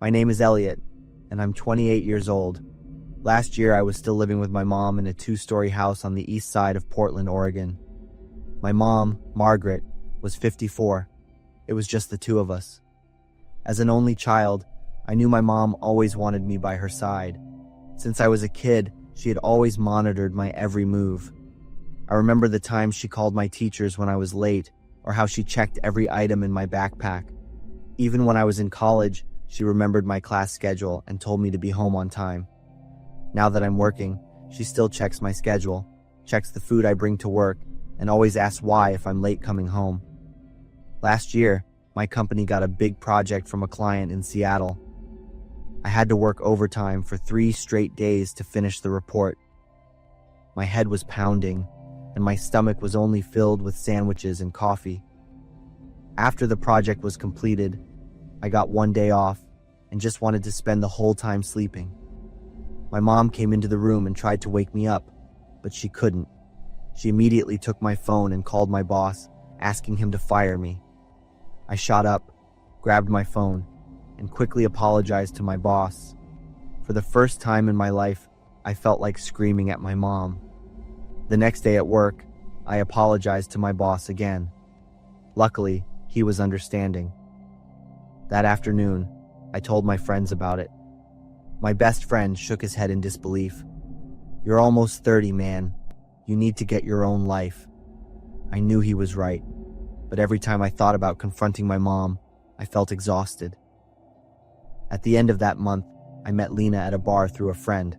My name is Elliot, and I'm 28 years old. Last year, I was still living with my mom in a 2-story house on the east side of Portland, Oregon. My mom, Margaret, was 54. It was just the two of us. As an only child, I knew my mom always wanted me by her side. Since I was a kid, she had always monitored my every move. I remember the times she called my teachers when I was late, or how she checked every item in my backpack. Even when I was in college, she remembered my class schedule and told me to be home on time. Now that I'm working, she still checks my schedule, checks the food I bring to work, and always asks why if I'm late coming home. Last year, my company got a big project from a client in Seattle. I had to work overtime for 3 straight days to finish the report. My head was pounding, and my stomach was only filled with sandwiches and coffee. After the project was completed, I got 1 day off and just wanted to spend the whole time sleeping. My mom came into the room and tried to wake me up, but she couldn't. She immediately took my phone and called my boss, asking him to fire me. I shot up, grabbed my phone, and quickly apologized to my boss. For the first time in my life, I felt like screaming at my mom. The next day at work, I apologized to my boss again. Luckily, he was understanding. That afternoon, I told my friends about it. My best friend shook his head in disbelief. "You're almost 30, man. You need to get your own life." I knew he was right, but every time I thought about confronting my mom, I felt exhausted. At the end of that month, I met Lena at a bar through a friend.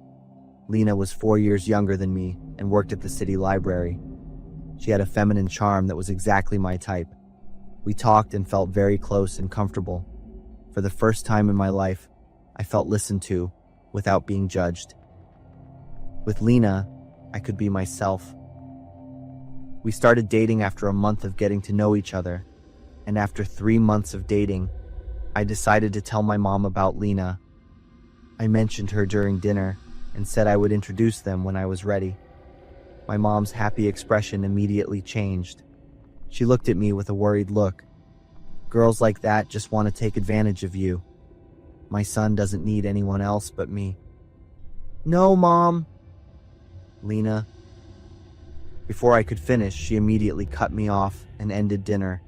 Lena was 4 years younger than me and worked at the city library. She had a feminine charm that was exactly my type. We talked and felt very close and comfortable. For the first time in my life, I felt listened to without being judged. With Lena, I could be myself. We started dating after a month of getting to know each other, and after 3 months of dating, I decided to tell my mom about Lena. I mentioned her during dinner and said I would introduce them when I was ready. My mom's happy expression immediately changed. She looked at me with a worried look. "Girls like that just want to take advantage of you. My son doesn't need anyone else but me." "No, Mom." "Lena." Before I could finish, she immediately cut me off and ended dinner.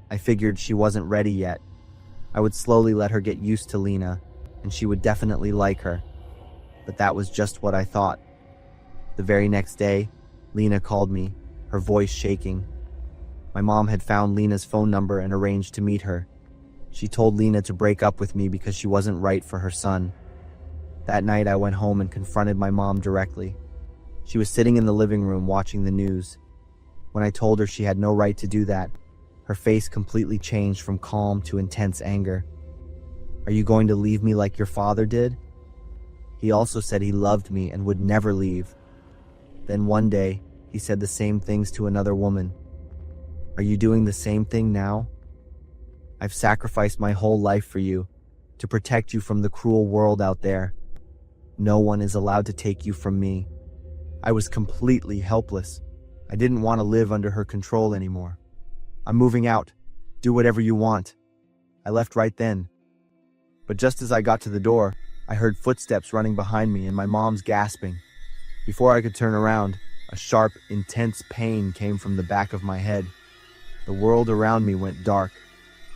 I figured she wasn't ready yet. I would slowly let her get used to Lena, and she would definitely like her. But that was just what I thought. The very next day, Lena called me, her voice shaking. My mom had found Lena's phone number and arranged to meet her. She told Lena to break up with me because she wasn't right for her son. That night I went home and confronted my mom directly. She was sitting in the living room watching the news. When I told her she had no right to do that, her face completely changed from calm to intense anger. "Are you going to leave me like your father did? He also said he loved me and would never leave. Then one day, he said the same things to another woman. Are you doing the same thing now? I've sacrificed my whole life for you, to protect you from the cruel world out there. No one is allowed to take you from me." I was completely helpless. I didn't want to live under her control anymore. "I'm moving out. Do whatever you want." I left right then. But just as I got to the door, I heard footsteps running behind me and my mom's gasping. Before I could turn around, a sharp, intense pain came from the back of my head. The world around me went dark.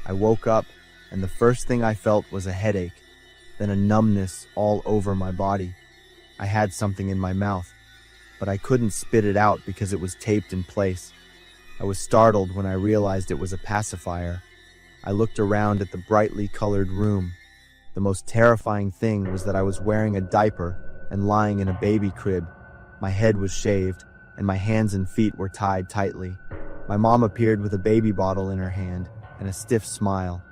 I woke up, and the first thing I felt was a headache, then a numbness all over my body. I had something in my mouth, but I couldn't spit it out because it was taped in place. I was startled when I realized it was a pacifier. I looked around at the brightly colored room. The most terrifying thing was that I was wearing a diaper and lying in a baby crib. My head was shaved, and my hands and feet were tied tightly. My mom appeared with a baby bottle in her hand and a stiff smile.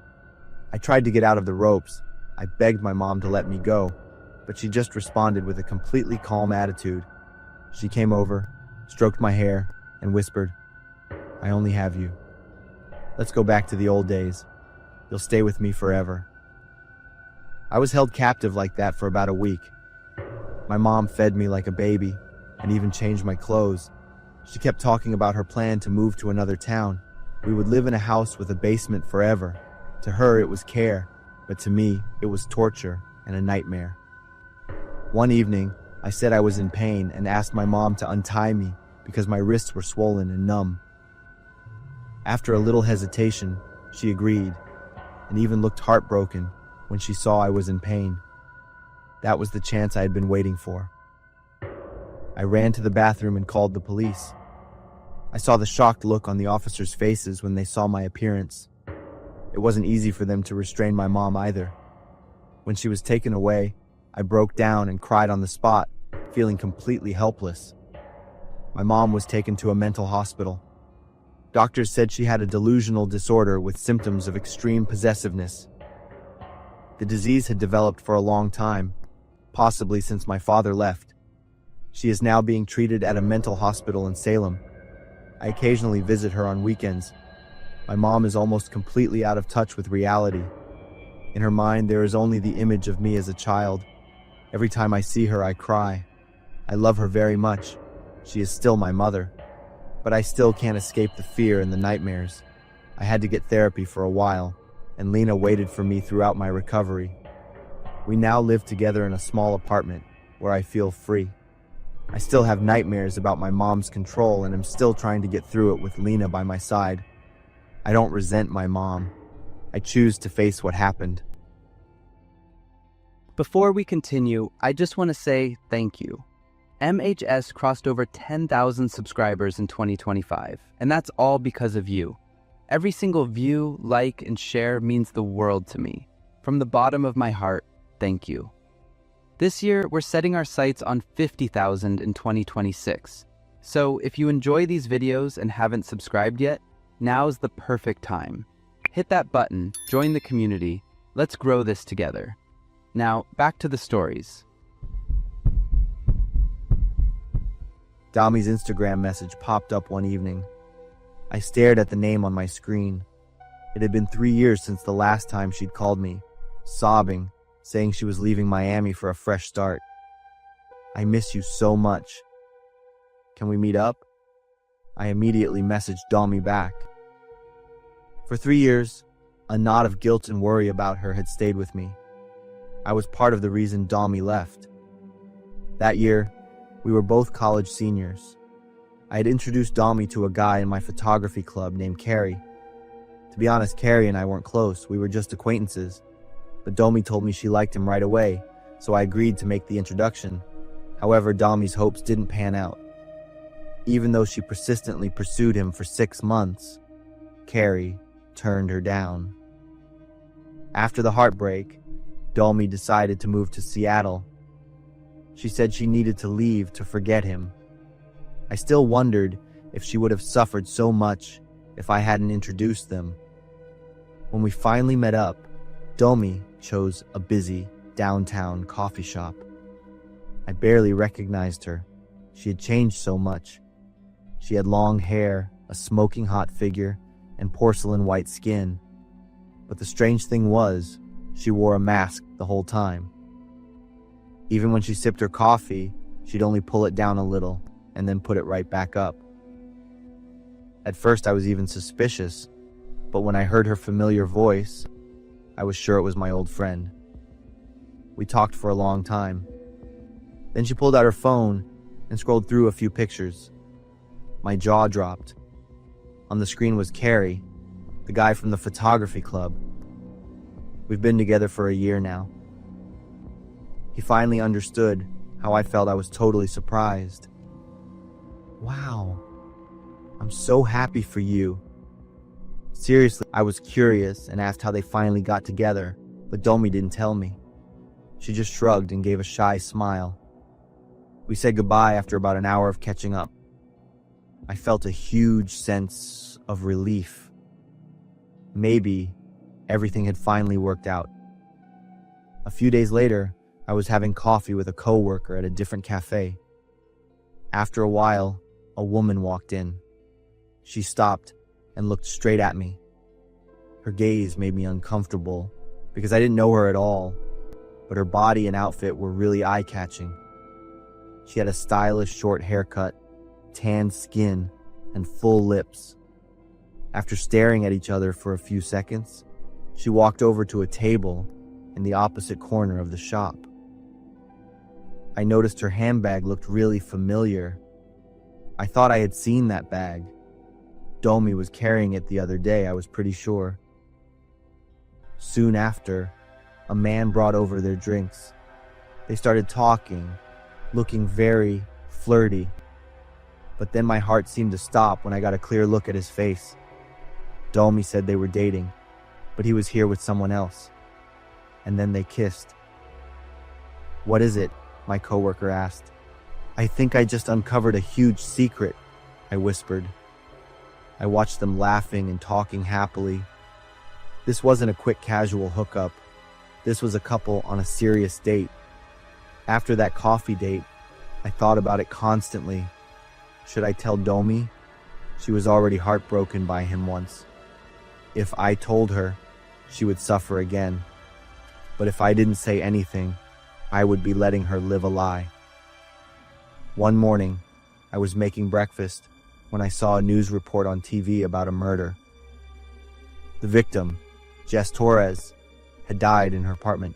I tried to get out of the ropes. I begged my mom to let me go, but she just responded with a completely calm attitude. She came over, stroked my hair, and whispered, "I only have you. Let's go back to the old days. You'll stay with me forever." I was held captive like that for about a week. My mom fed me like a baby and even changed my clothes. She kept talking about her plan to move to another town. We would live in a house with a basement forever. To her, it was care, but to me, it was torture and a nightmare. One evening, I said I was in pain and asked my mom to untie me because my wrists were swollen and numb. After a little hesitation, she agreed, and even looked heartbroken when she saw I was in pain. That was the chance I had been waiting for. I ran to the bathroom and called the police. I saw the shocked look on the officers' faces when they saw my appearance. It wasn't easy for them to restrain my mom either. When she was taken away, I broke down and cried on the spot, feeling completely helpless. My mom was taken to a mental hospital. Doctors said she had a delusional disorder with symptoms of extreme possessiveness. The disease had developed for a long time, possibly since my father left. She is now being treated at a mental hospital in Salem. I occasionally visit her on weekends. My mom is almost completely out of touch with reality. In her mind, there is only the image of me as a child. Every time I see her, I cry. I love her very much. She is still my mother. But I still can't escape the fear and the nightmares. I had to get therapy for a while, and Lena waited for me throughout my recovery. We now live together in a small apartment where I feel free. I still have nightmares about my mom's control and am still trying to get through it with Lena by my side. I don't resent my mom. I choose to face what happened. Before we continue, I just want to say thank you. MHS crossed over 10,000 subscribers in 2025, and that's all because of you. Every single view, like, and share means the world to me. From the bottom of my heart, thank you. This year, we're setting our sights on 50,000 in 2026. So if you enjoy these videos and haven't subscribed yet, now's the perfect time. Hit that button, join the community, let's grow this together. Now, back to the stories. Dami's Instagram message popped up one evening. I stared at the name on my screen. It had been 3 years since the last time she'd called me, sobbing, saying she was leaving Miami for a fresh start. I miss you so much. Can we meet up? I immediately messaged Dami back. For 3 years, a knot of guilt and worry about her had stayed with me. I was part of the reason Dami left. That year, we were both college seniors. I had introduced Dami to a guy in my photography club named Carrie. To be honest, Carrie and I weren't close, we were just acquaintances. But Dami told me she liked him right away, so I agreed to make the introduction. However, Dami's hopes didn't pan out. Even though she persistently pursued him for 6 months, Carrie turned her down. After the heartbreak, Dami decided to move to Seattle. She said she needed to leave to forget him. I still wondered if she would have suffered so much if I hadn't introduced them. When we finally met up, Dami chose a busy downtown coffee shop. I barely recognized her. She had changed so much. She had long hair, a smoking hot figure, and porcelain white skin. But the strange thing was, she wore a mask the whole time. Even when she sipped her coffee, she'd only pull it down a little and then put it right back up. At first I was even suspicious, but when I heard her familiar voice, I was sure it was my old friend. We talked for a long time. Then she pulled out her phone and scrolled through a few pictures. My jaw dropped. On the screen was Carrie, the guy from the photography club. We've been together for a year now. He finally understood how I felt. I was totally surprised. Wow, I'm so happy for you. Seriously, I was curious and asked how they finally got together, but Dami didn't tell me. She just shrugged and gave a shy smile. We said goodbye after about an hour of catching up. I felt a huge sense of relief. Maybe everything had finally worked out. A few days later, I was having coffee with a coworker at a different cafe. After a while, a woman walked in. She stopped and looked straight at me. Her gaze made me uncomfortable because I didn't know her at all, but her body and outfit were really eye-catching. She had a stylish short haircut, tanned skin, and full lips. After staring at each other for a few seconds, she walked over to a table in the opposite corner of the shop. I noticed her handbag looked really familiar. I thought I had seen that bag. Domi was carrying it the other day, I was pretty sure. Soon after, a man brought over their drinks. They started talking, looking very flirty. But then my heart seemed to stop when I got a clear look at his face. Domi said they were dating, but he was here with someone else. And then they kissed. "What is it?" my coworker asked. "I think I just uncovered a huge secret," I whispered. I watched them laughing and talking happily. This wasn't a quick casual hookup. This was a couple on a serious date. After that coffee date, I thought about it constantly. Should I tell Domi? She was already heartbroken by him once. If I told her, she would suffer again. But if I didn't say anything, I would be letting her live a lie. One morning, I was making breakfast when I saw a news report on TV about a murder. The victim, Jess Torres, had died in her apartment.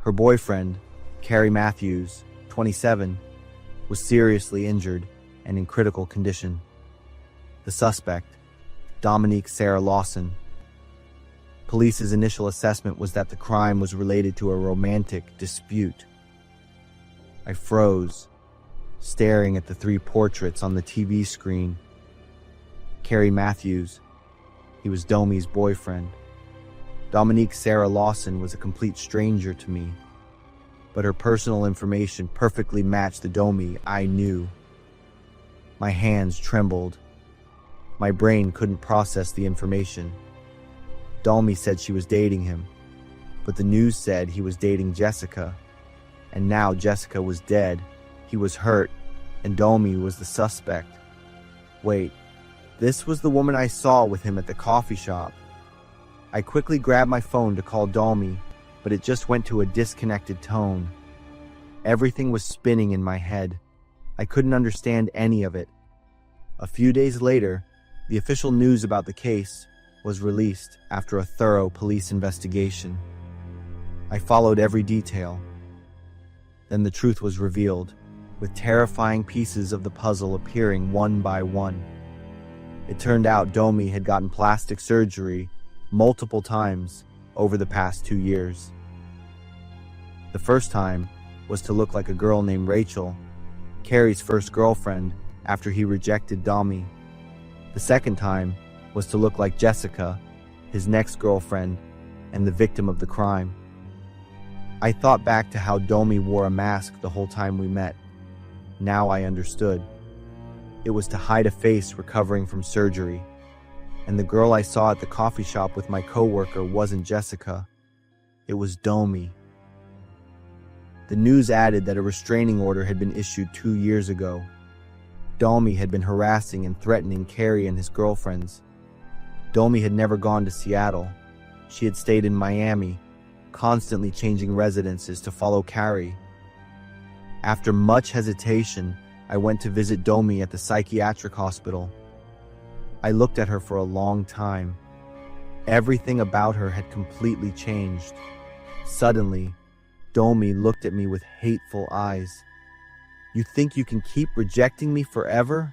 Her boyfriend, Carrie Matthews, 27, was seriously injured and in critical condition. The suspect, Dominique Sarah Lawson. Police's initial assessment was that the crime was related to a romantic dispute. I froze, staring at the three portraits on the TV screen. Carrie Matthews, he was Domi's boyfriend. Dominique Sarah Lawson was a complete stranger to me, but her personal information perfectly matched the Domi I knew. My hands trembled. My brain couldn't process the information. Domi said she was dating him, but the news said he was dating Jessica, and now Jessica was dead. He was hurt, and Domi was the suspect. Wait, this was the woman I saw with him at the coffee shop. I quickly grabbed my phone to call Domi, but it just went to a disconnected tone. Everything was spinning in my head. I couldn't understand any of it. A few days later, the official news about the case was released after a thorough police investigation. I followed every detail. Then the truth was revealed, with terrifying pieces of the puzzle appearing one by one. It turned out Domi had gotten plastic surgery multiple times over the past 2 years. The first time was to look like a girl named Rachel, Carrie's first girlfriend after he rejected Domi. The second time was to look like Jessica, his next girlfriend, and the victim of the crime. I thought back to how Domi wore a mask the whole time we met. Now I understood. It was to hide a face recovering from surgery. And the girl I saw at the coffee shop with my coworker wasn't Jessica. It was Domi. The news added that a restraining order had been issued 2 years ago. Domi had been harassing and threatening Carrie and his girlfriends. Domi had never gone to Seattle. She had stayed in Miami, constantly changing residences to follow Carrie. After much hesitation, I went to visit Domi at the psychiatric hospital. I looked at her for a long time. Everything about her had completely changed. Suddenly, Domi looked at me with hateful eyes. "You think you can keep rejecting me forever?"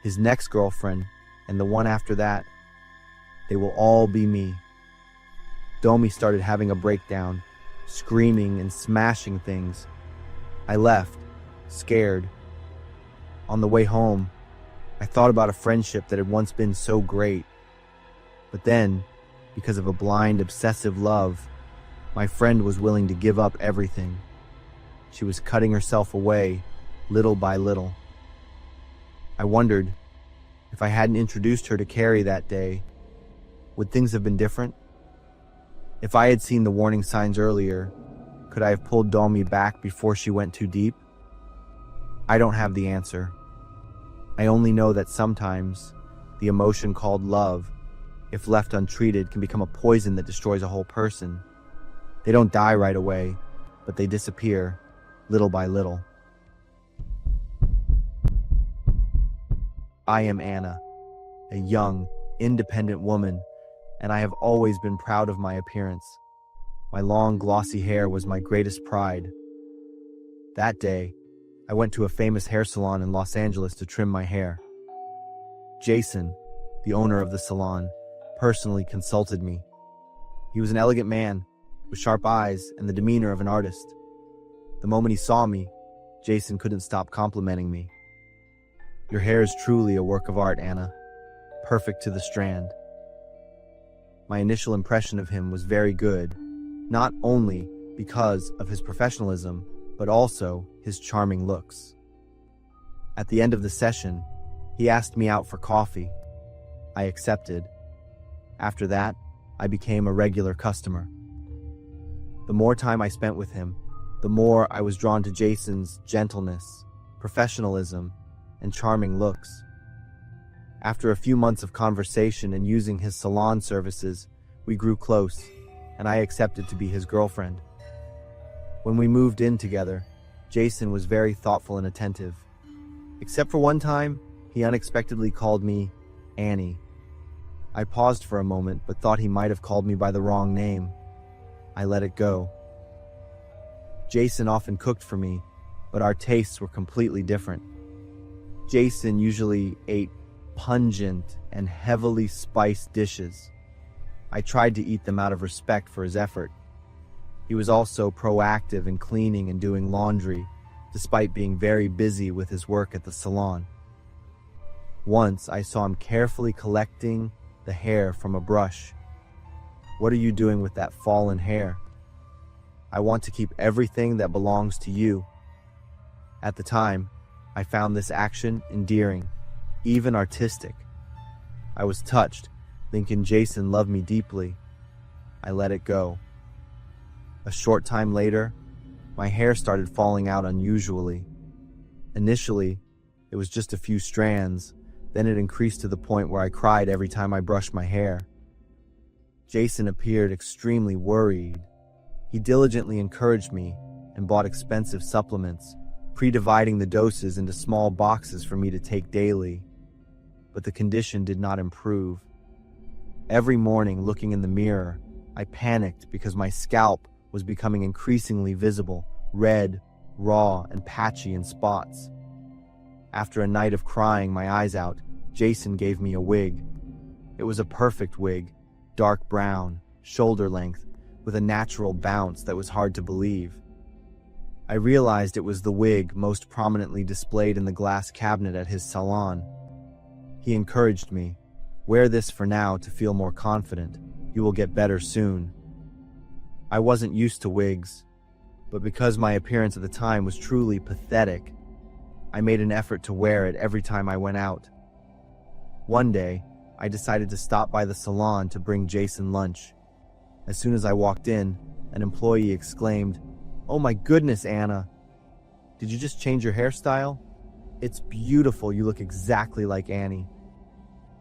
His next girlfriend, and the one after that, they will all be me. Domi started having a breakdown, screaming and smashing things. I left, scared. On the way home, I thought about a friendship that had once been so great. But then, because of a blind, obsessive love, my friend was willing to give up everything. She was cutting herself away, little by little. I wondered, if I hadn't introduced her to Carrie that day, would things have been different? If I had seen the warning signs earlier, could I have pulled Domi back before she went too deep? I don't have the answer. I only know that sometimes the emotion called love, if left untreated, can become a poison that destroys a whole person. They don't die right away, but they disappear, little by little. I am Anna, a young, independent woman, and I have always been proud of my appearance. My long, glossy hair was my greatest pride. That day, I went to a famous hair salon in Los Angeles to trim my hair. Jason, the owner of the salon, personally consulted me. He was an elegant man, with sharp eyes and the demeanor of an artist. The moment he saw me, Jason couldn't stop complimenting me. "Your hair is truly a work of art, Anna. Perfect to the strand." My initial impression of him was very good, not only because of his professionalism, but also his charming looks. At the end of the session, he asked me out for coffee. I accepted. After that, I became a regular customer. The more time I spent with him, the more I was drawn to Jason's gentleness, professionalism, and charming looks. After a few months of conversation and using his salon services, we grew close, and I accepted to be his girlfriend. When we moved in together, Jason was very thoughtful and attentive. Except for one time, he unexpectedly called me Annie. I paused for a moment, but thought he might have called me by the wrong name. I let it go. Jason often cooked for me, but our tastes were completely different. Jason usually ate pungent and heavily spiced dishes. I tried to eat them out of respect for his effort. He was also proactive in cleaning and doing laundry, despite being very busy with his work at the salon. Once I saw him carefully collecting the hair from a brush. "What are you doing with that fallen hair?" "I want to keep everything that belongs to you." At the time, I found this action endearing, even artistic. I was touched, thinking Jason loved me deeply. I let it go. A short time later, my hair started falling out unusually. Initially, it was just a few strands, then it increased to the point where I cried every time I brushed my hair. Jason appeared extremely worried. He diligently encouraged me and bought expensive supplements, pre-dividing the doses into small boxes for me to take daily. But the condition did not improve. Every morning, looking in the mirror, I panicked because my scalp was becoming increasingly visible, red, raw, and patchy in spots. After a night of crying my eyes out, Jason gave me a wig. It was a perfect wig, dark brown, shoulder length, with a natural bounce that was hard to believe. I realized it was the wig most prominently displayed in the glass cabinet at his salon. He encouraged me, "Wear this for now to feel more confident. You will get better soon." I wasn't used to wigs, but because my appearance at the time was truly pathetic, I made an effort to wear it every time I went out. One day, I decided to stop by the salon to bring Jason lunch. As soon as I walked in, an employee exclaimed, "Oh my goodness, Anna! Did you just change your hairstyle? It's beautiful, you look exactly like Annie."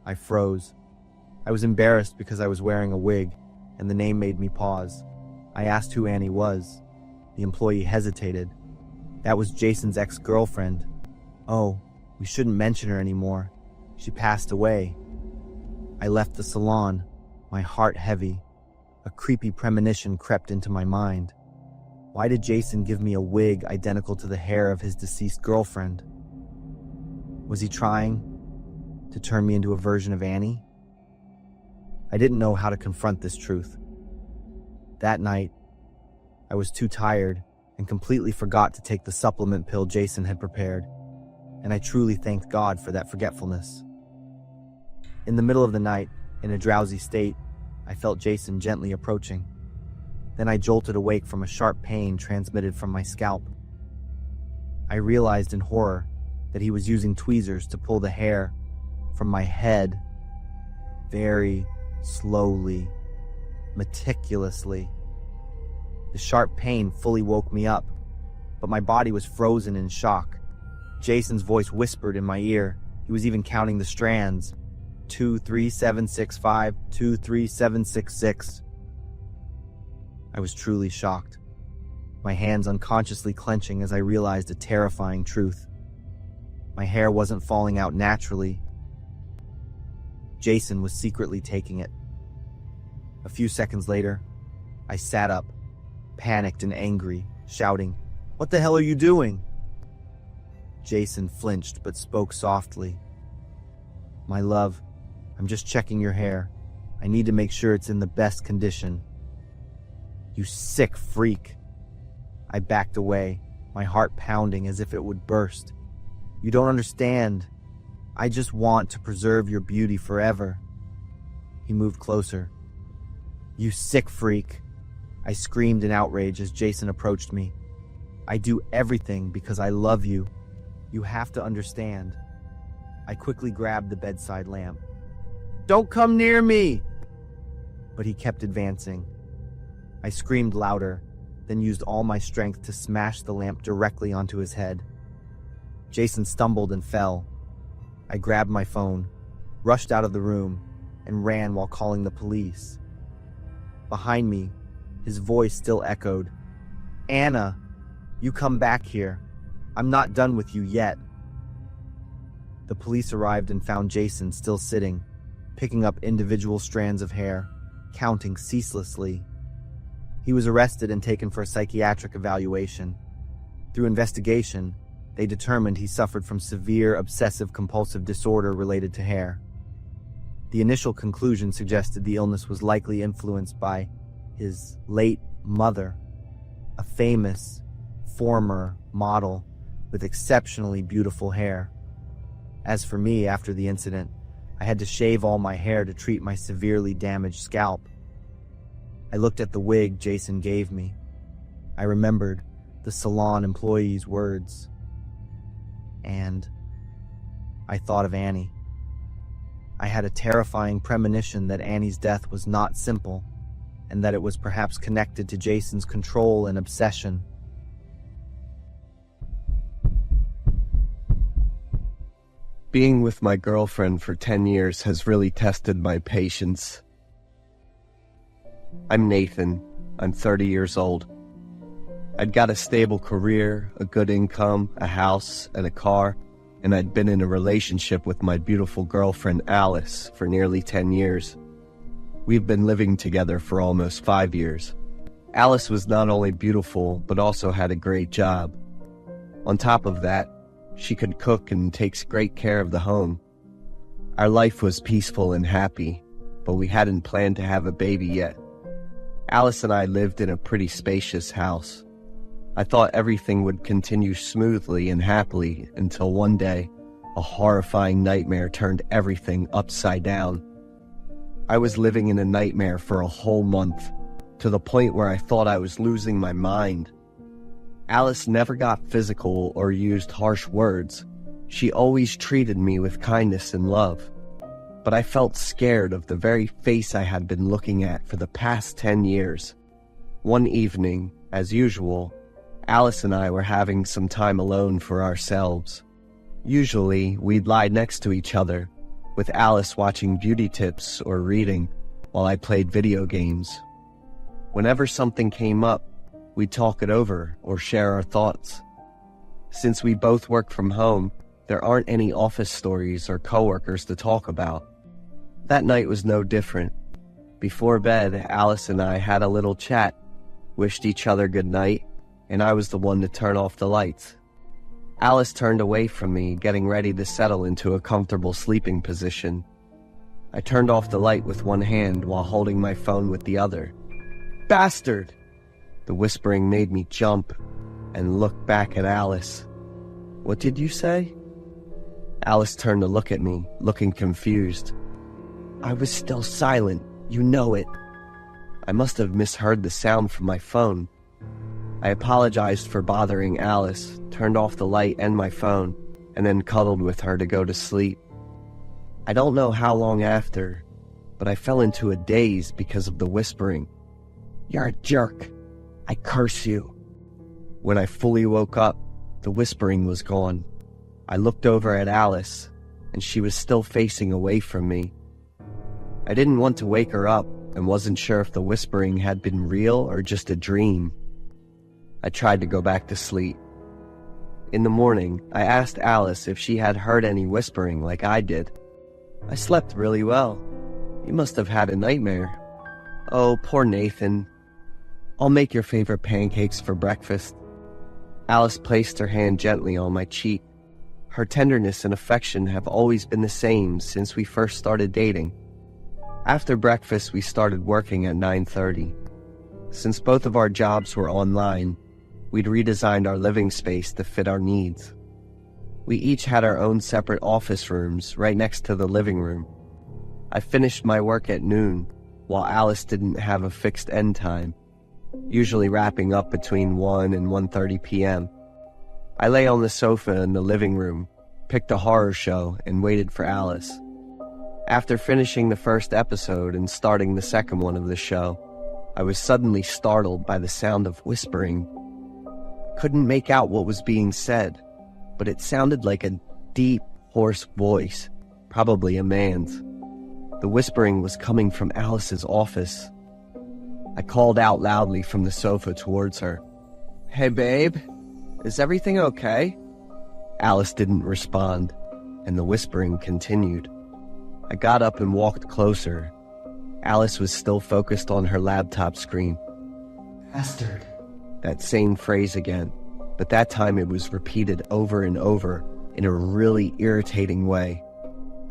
I froze. I was embarrassed because I was wearing a wig, and the name made me pause. I asked who Annie was. The employee hesitated. "That was Jason's ex-girlfriend." "Oh, we shouldn't mention her anymore. She passed away." I left the salon, my heart heavy. A creepy premonition crept into my mind. Why did Jason give me a wig identical to the hair of his deceased girlfriend? Was he trying to turn me into a version of Annie? I didn't know how to confront this truth. That night, I was too tired and completely forgot to take the supplement pill Jason had prepared, and I truly thanked God for that forgetfulness. In the middle of the night, in a drowsy state, I felt Jason gently approaching. Then I jolted awake from a sharp pain transmitted from my scalp. I realized in horror that he was using tweezers to pull the hair from my head very slowly, meticulously. The sharp pain fully woke me up, but my body was frozen in shock. Jason's voice whispered in my ear. He was even counting the strands. 23765, 23766. I was truly shocked, my hands unconsciously clenching as I realized a terrifying truth. My hair wasn't falling out naturally. Jason was secretly taking it. A few seconds later, I sat up, panicked and angry, shouting, "What the hell are you doing?" Jason flinched but spoke softly. "My love, I'm just checking your hair. I need to make sure it's in the best condition." "You sick freak." I backed away, my heart pounding as if it would burst. "You don't understand. I just want to preserve your beauty forever." He moved closer. "You sick freak." I screamed in outrage as Jason approached me. "I do everything because I love you. You have to understand." I quickly grabbed the bedside lamp. "Don't come near me!" But he kept advancing. I screamed louder, then used all my strength to smash the lamp directly onto his head. Jason stumbled and fell. I grabbed my phone, rushed out of the room, and ran while calling the police. Behind me, his voice still echoed, "Anna, you come back here. I'm not done with you yet." The police arrived and found Jason still sitting, picking up individual strands of hair, counting ceaselessly. He was arrested and taken for a psychiatric evaluation. Through investigation, they determined he suffered from severe obsessive-compulsive disorder related to hair. The initial conclusion suggested the illness was likely influenced by his late mother, a famous former model with exceptionally beautiful hair. As for me, after the incident, I had to shave all my hair to treat my severely damaged scalp. I looked at the wig Jason gave me. I remembered the salon employee's words. And I thought of Annie. I had a terrifying premonition that Annie's death was not simple, and that it was perhaps connected to Jason's control and obsession. Being with my girlfriend for 10 years has really tested my patience. I'm Nathan. I'm 30 years old. I'd got a stable career, a good income, a house, and a car, and I'd been in a relationship with my beautiful girlfriend Alice for nearly 10 years. We've been living together for almost 5 years. Alice was not only beautiful, but also had a great job. On top of that, she could cook and takes great care of the home. Our life was peaceful and happy, but we hadn't planned to have a baby yet. Alice and I lived in a pretty spacious house. I thought everything would continue smoothly and happily until one day, a horrifying nightmare turned everything upside down. I was living in a nightmare for a whole month, to the point where I thought I was losing my mind. Alice never got physical or used harsh words. She always treated me with kindness and love. But I felt scared of the very face I had been looking at for the past 10 years. One evening, as usual, Alice and I were having some time alone for ourselves. Usually, we'd lie next to each other, with Alice watching beauty tips or reading, while I played video games. Whenever something came up, we'd talk it over or share our thoughts. Since we both work from home, there aren't any office stories or coworkers to talk about. That night was no different. Before bed, Alice and I had a little chat, wished each other good night, and I was the one to turn off the lights. Alice turned away from me, getting ready to settle into a comfortable sleeping position. I turned off the light with one hand while holding my phone with the other. "Bastard!" The whispering made me jump and look back at Alice. "What did you say?" Alice turned to look at me, looking confused. "I was still silent, you know it." I must have misheard the sound from my phone. I apologized for bothering Alice, turned off the light and my phone, and then cuddled with her to go to sleep. I don't know how long after, but I fell into a daze because of the whispering. "You're a jerk. I curse you." When I fully woke up, the whispering was gone. I looked over at Alice, and she was still facing away from me. I didn't want to wake her up and wasn't sure if the whispering had been real or just a dream. I tried to go back to sleep. In the morning, I asked Alice if she had heard any whispering like I did. "I slept really well. You must have had a nightmare." "Oh, poor Nathan." I'll make your favorite pancakes for breakfast. Alice placed her hand gently on my cheek. Her tenderness and affection have always been the same since we first started dating. After breakfast, we started working at 9:30. Since both of our jobs were online, we'd redesigned our living space to fit our needs. We each had our own separate office rooms right next to the living room. I finished my work at noon, while Alice didn't have a fixed end time, usually wrapping up between 1 and 1:30 p.m. I lay on the sofa in the living room, picked a horror show, and waited for Alice. After finishing the first episode and starting the second one of the show, I was suddenly startled by the sound of whispering. Couldn't make out what was being said, but it sounded like a deep, hoarse voice, probably a man's. The whispering was coming from Alice's office. I called out loudly from the sofa towards her. "Hey babe, is everything okay?" Alice didn't respond, and the whispering continued. I got up and walked closer. Alice was still focused on her laptop screen. Bastard. That same phrase again, but that time it was repeated over and over in a really irritating way.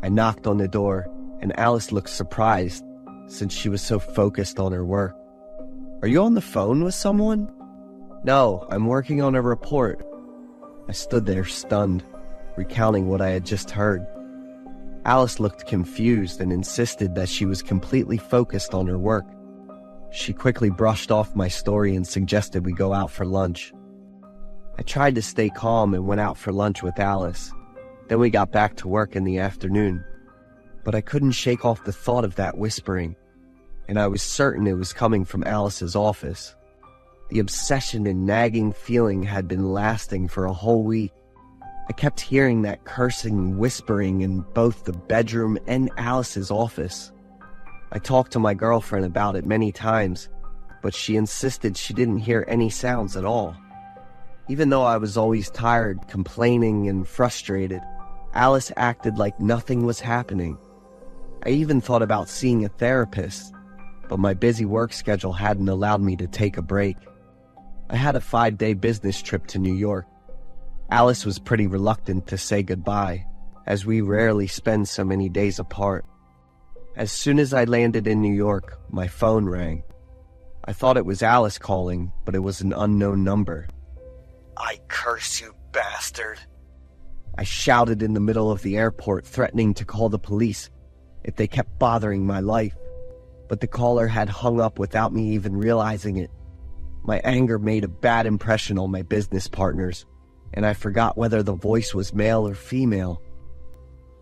I knocked on the door, and Alice looked surprised since she was so focused on her work. "Are you on the phone with someone?" "No, I'm working on a report." I stood there stunned, recounting what I had just heard. Alice looked confused and insisted that she was completely focused on her work. She quickly brushed off my story and suggested we go out for lunch. I tried to stay calm and went out for lunch with Alice. Then we got back to work in the afternoon. But I couldn't shake off the thought of that whispering, and I was certain it was coming from Alice's office. The obsession and nagging feeling had been lasting for a whole week. I kept hearing that cursing whispering in both the bedroom and Alice's office. I talked to my girlfriend about it many times, but she insisted she didn't hear any sounds at all. Even though I was always tired, complaining, and frustrated, Alice acted like nothing was happening. I even thought about seeing a therapist, but my busy work schedule hadn't allowed me to take a break. I had a 5-day business trip to New York. Alice was pretty reluctant to say goodbye, as we rarely spend so many days apart. As soon as I landed in New York, my phone rang. I thought it was Alice calling, but it was an unknown number. "I curse you, bastard!" I shouted in the middle of the airport, threatening to call the police if they kept bothering my life, but the caller had hung up without me even realizing it. My anger made a bad impression on my business partners, and I forgot whether the voice was male or female.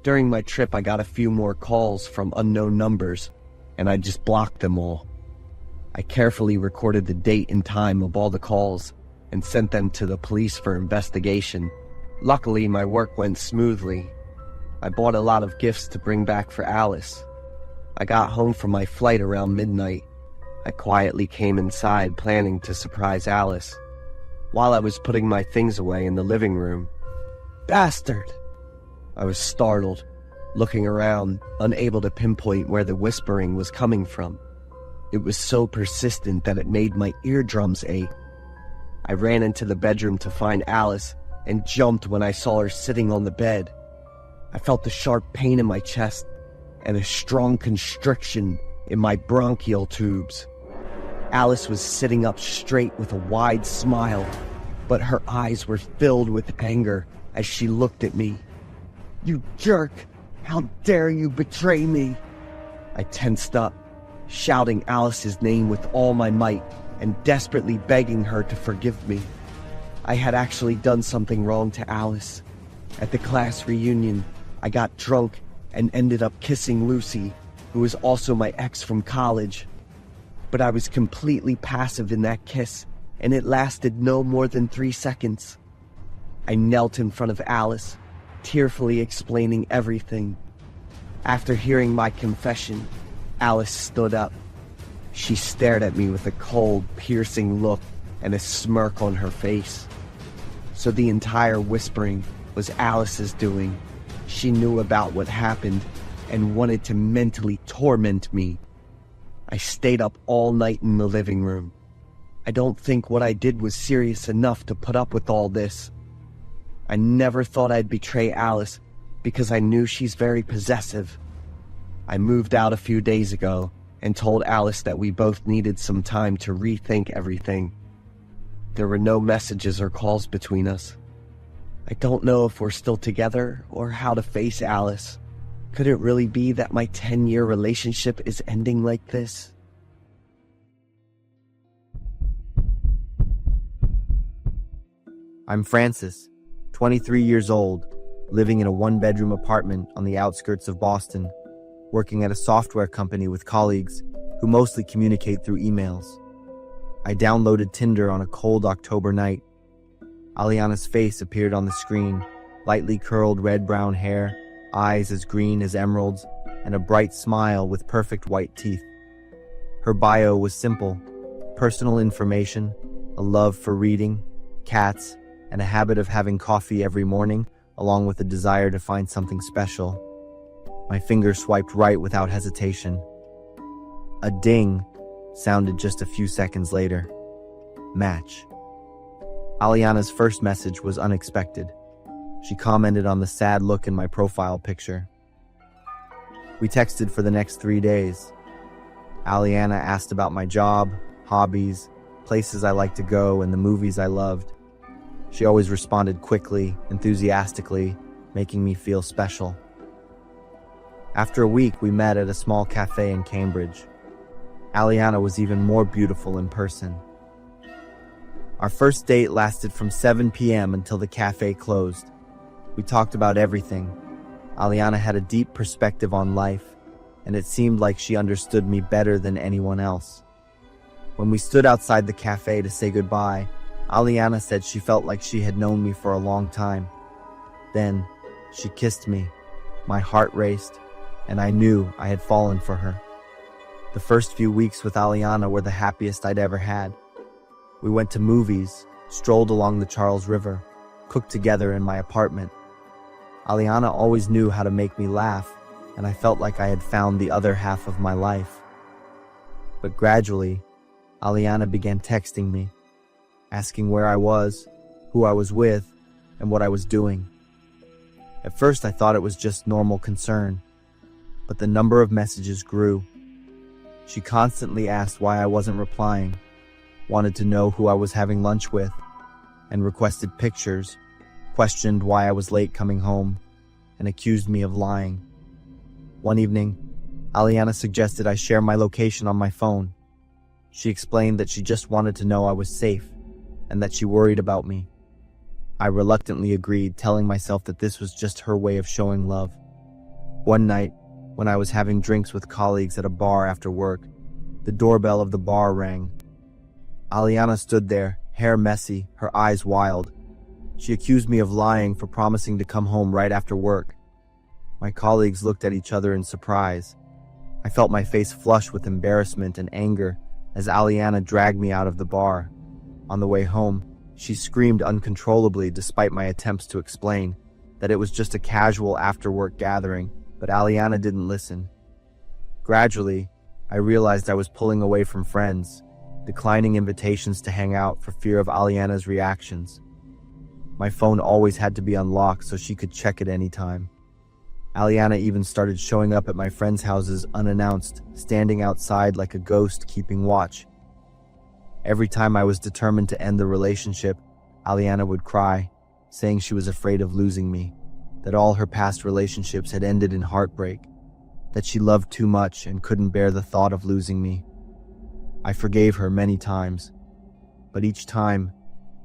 During my trip, I got a few more calls from unknown numbers, and I just blocked them all. I carefully recorded the date and time of all the calls and sent them to the police for investigation. Luckily, my work went smoothly. I bought a lot of gifts to bring back for Alice. I got home from my flight around midnight. I quietly came inside, planning to surprise Alice. While I was putting my things away in the living room, "Bastard!" I was startled, looking around, unable to pinpoint where the whispering was coming from. It was so persistent that it made my eardrums ache. I ran into the bedroom to find Alice and jumped when I saw her sitting on the bed. I felt a sharp pain in my chest and a strong constriction in my bronchial tubes. Alice was sitting up straight with a wide smile, but her eyes were filled with anger as she looked at me. "You jerk! How dare you betray me!" I tensed up, shouting Alice's name with all my might and desperately begging her to forgive me. I had actually done something wrong to Alice. At the class reunion, I got drunk and ended up kissing Lucy, who was also my ex from college. But I was completely passive in that kiss, and it lasted no more than 3 seconds. I knelt in front of Alice, tearfully explaining everything. After hearing my confession, Alice stood up. She stared at me with a cold, piercing look and a smirk on her face. So the entire whispering was Alice's doing. She knew about what happened and wanted to mentally torment me. I stayed up all night in the living room. I don't think what I did was serious enough to put up with all this. I never thought I'd betray Alice because I knew she's very possessive. I moved out a few days ago and told Alice that we both needed some time to rethink everything. There were no messages or calls between us. I don't know if we're still together or how to face Alice. Could it really be that my 10-year relationship is ending like this? I'm Francis, 23 years old, living in a one-bedroom apartment on the outskirts of Boston, working at a software company with colleagues who mostly communicate through emails. I downloaded Tinder on a cold October night. Aliana's face appeared on the screen, lightly curled red-brown hair, eyes as green as emeralds, and a bright smile with perfect white teeth. Her bio was simple: personal information, a love for reading, cats, and a habit of having coffee every morning, along with a desire to find something special. My finger swiped right without hesitation. A ding sounded just a few seconds later. Match. Aliana's first message was unexpected. She commented on the sad look in my profile picture. We texted for the next 3 days. Aliana asked about my job, hobbies, places I like to go, and the movies I loved. She always responded quickly, enthusiastically, making me feel special. After a week, we met at a small cafe in Cambridge. Aliana was even more beautiful in person. Our first date lasted from 7 p.m. until the cafe closed. We talked about everything. Aliana had a deep perspective on life, and it seemed like she understood me better than anyone else. When we stood outside the cafe to say goodbye, Aliana said she felt like she had known me for a long time. Then, she kissed me. My heart raced, and I knew I had fallen for her. The first few weeks with Aliana were the happiest I'd ever had. We went to movies, strolled along the Charles River, cooked together in my apartment. Aliana always knew how to make me laugh, and I felt like I had found the other half of my life. But gradually, Aliana began texting me, asking where I was, who I was with, and what I was doing. At first, I thought it was just normal concern, but the number of messages grew. She constantly asked why I wasn't replying, wanted to know who I was having lunch with, and requested pictures, questioned why I was late coming home, and accused me of lying. One evening, Aliana suggested I share my location on my phone. She explained that she just wanted to know I was safe, and that she worried about me. I reluctantly agreed, telling myself that this was just her way of showing love. One night, when I was having drinks with colleagues at a bar after work, the doorbell of the bar rang. Aliana stood there, hair messy, her eyes wild. She accused me of lying for promising to come home right after work. My colleagues looked at each other in surprise. I felt my face flush with embarrassment and anger as Aliana dragged me out of the bar. On the way home, she screamed uncontrollably despite my attempts to explain that it was just a casual after-work gathering, but Aliana didn't listen. Gradually, I realized I was pulling away from friends, declining invitations to hang out for fear of Aliana's reactions. My phone always had to be unlocked so she could check it anytime. Aliana even started showing up at my friends' houses unannounced, standing outside like a ghost keeping watch. Every time I was determined to end the relationship, Aliana would cry, saying she was afraid of losing me, that all her past relationships had ended in heartbreak, that she loved too much and couldn't bear the thought of losing me. I forgave her many times, but each time,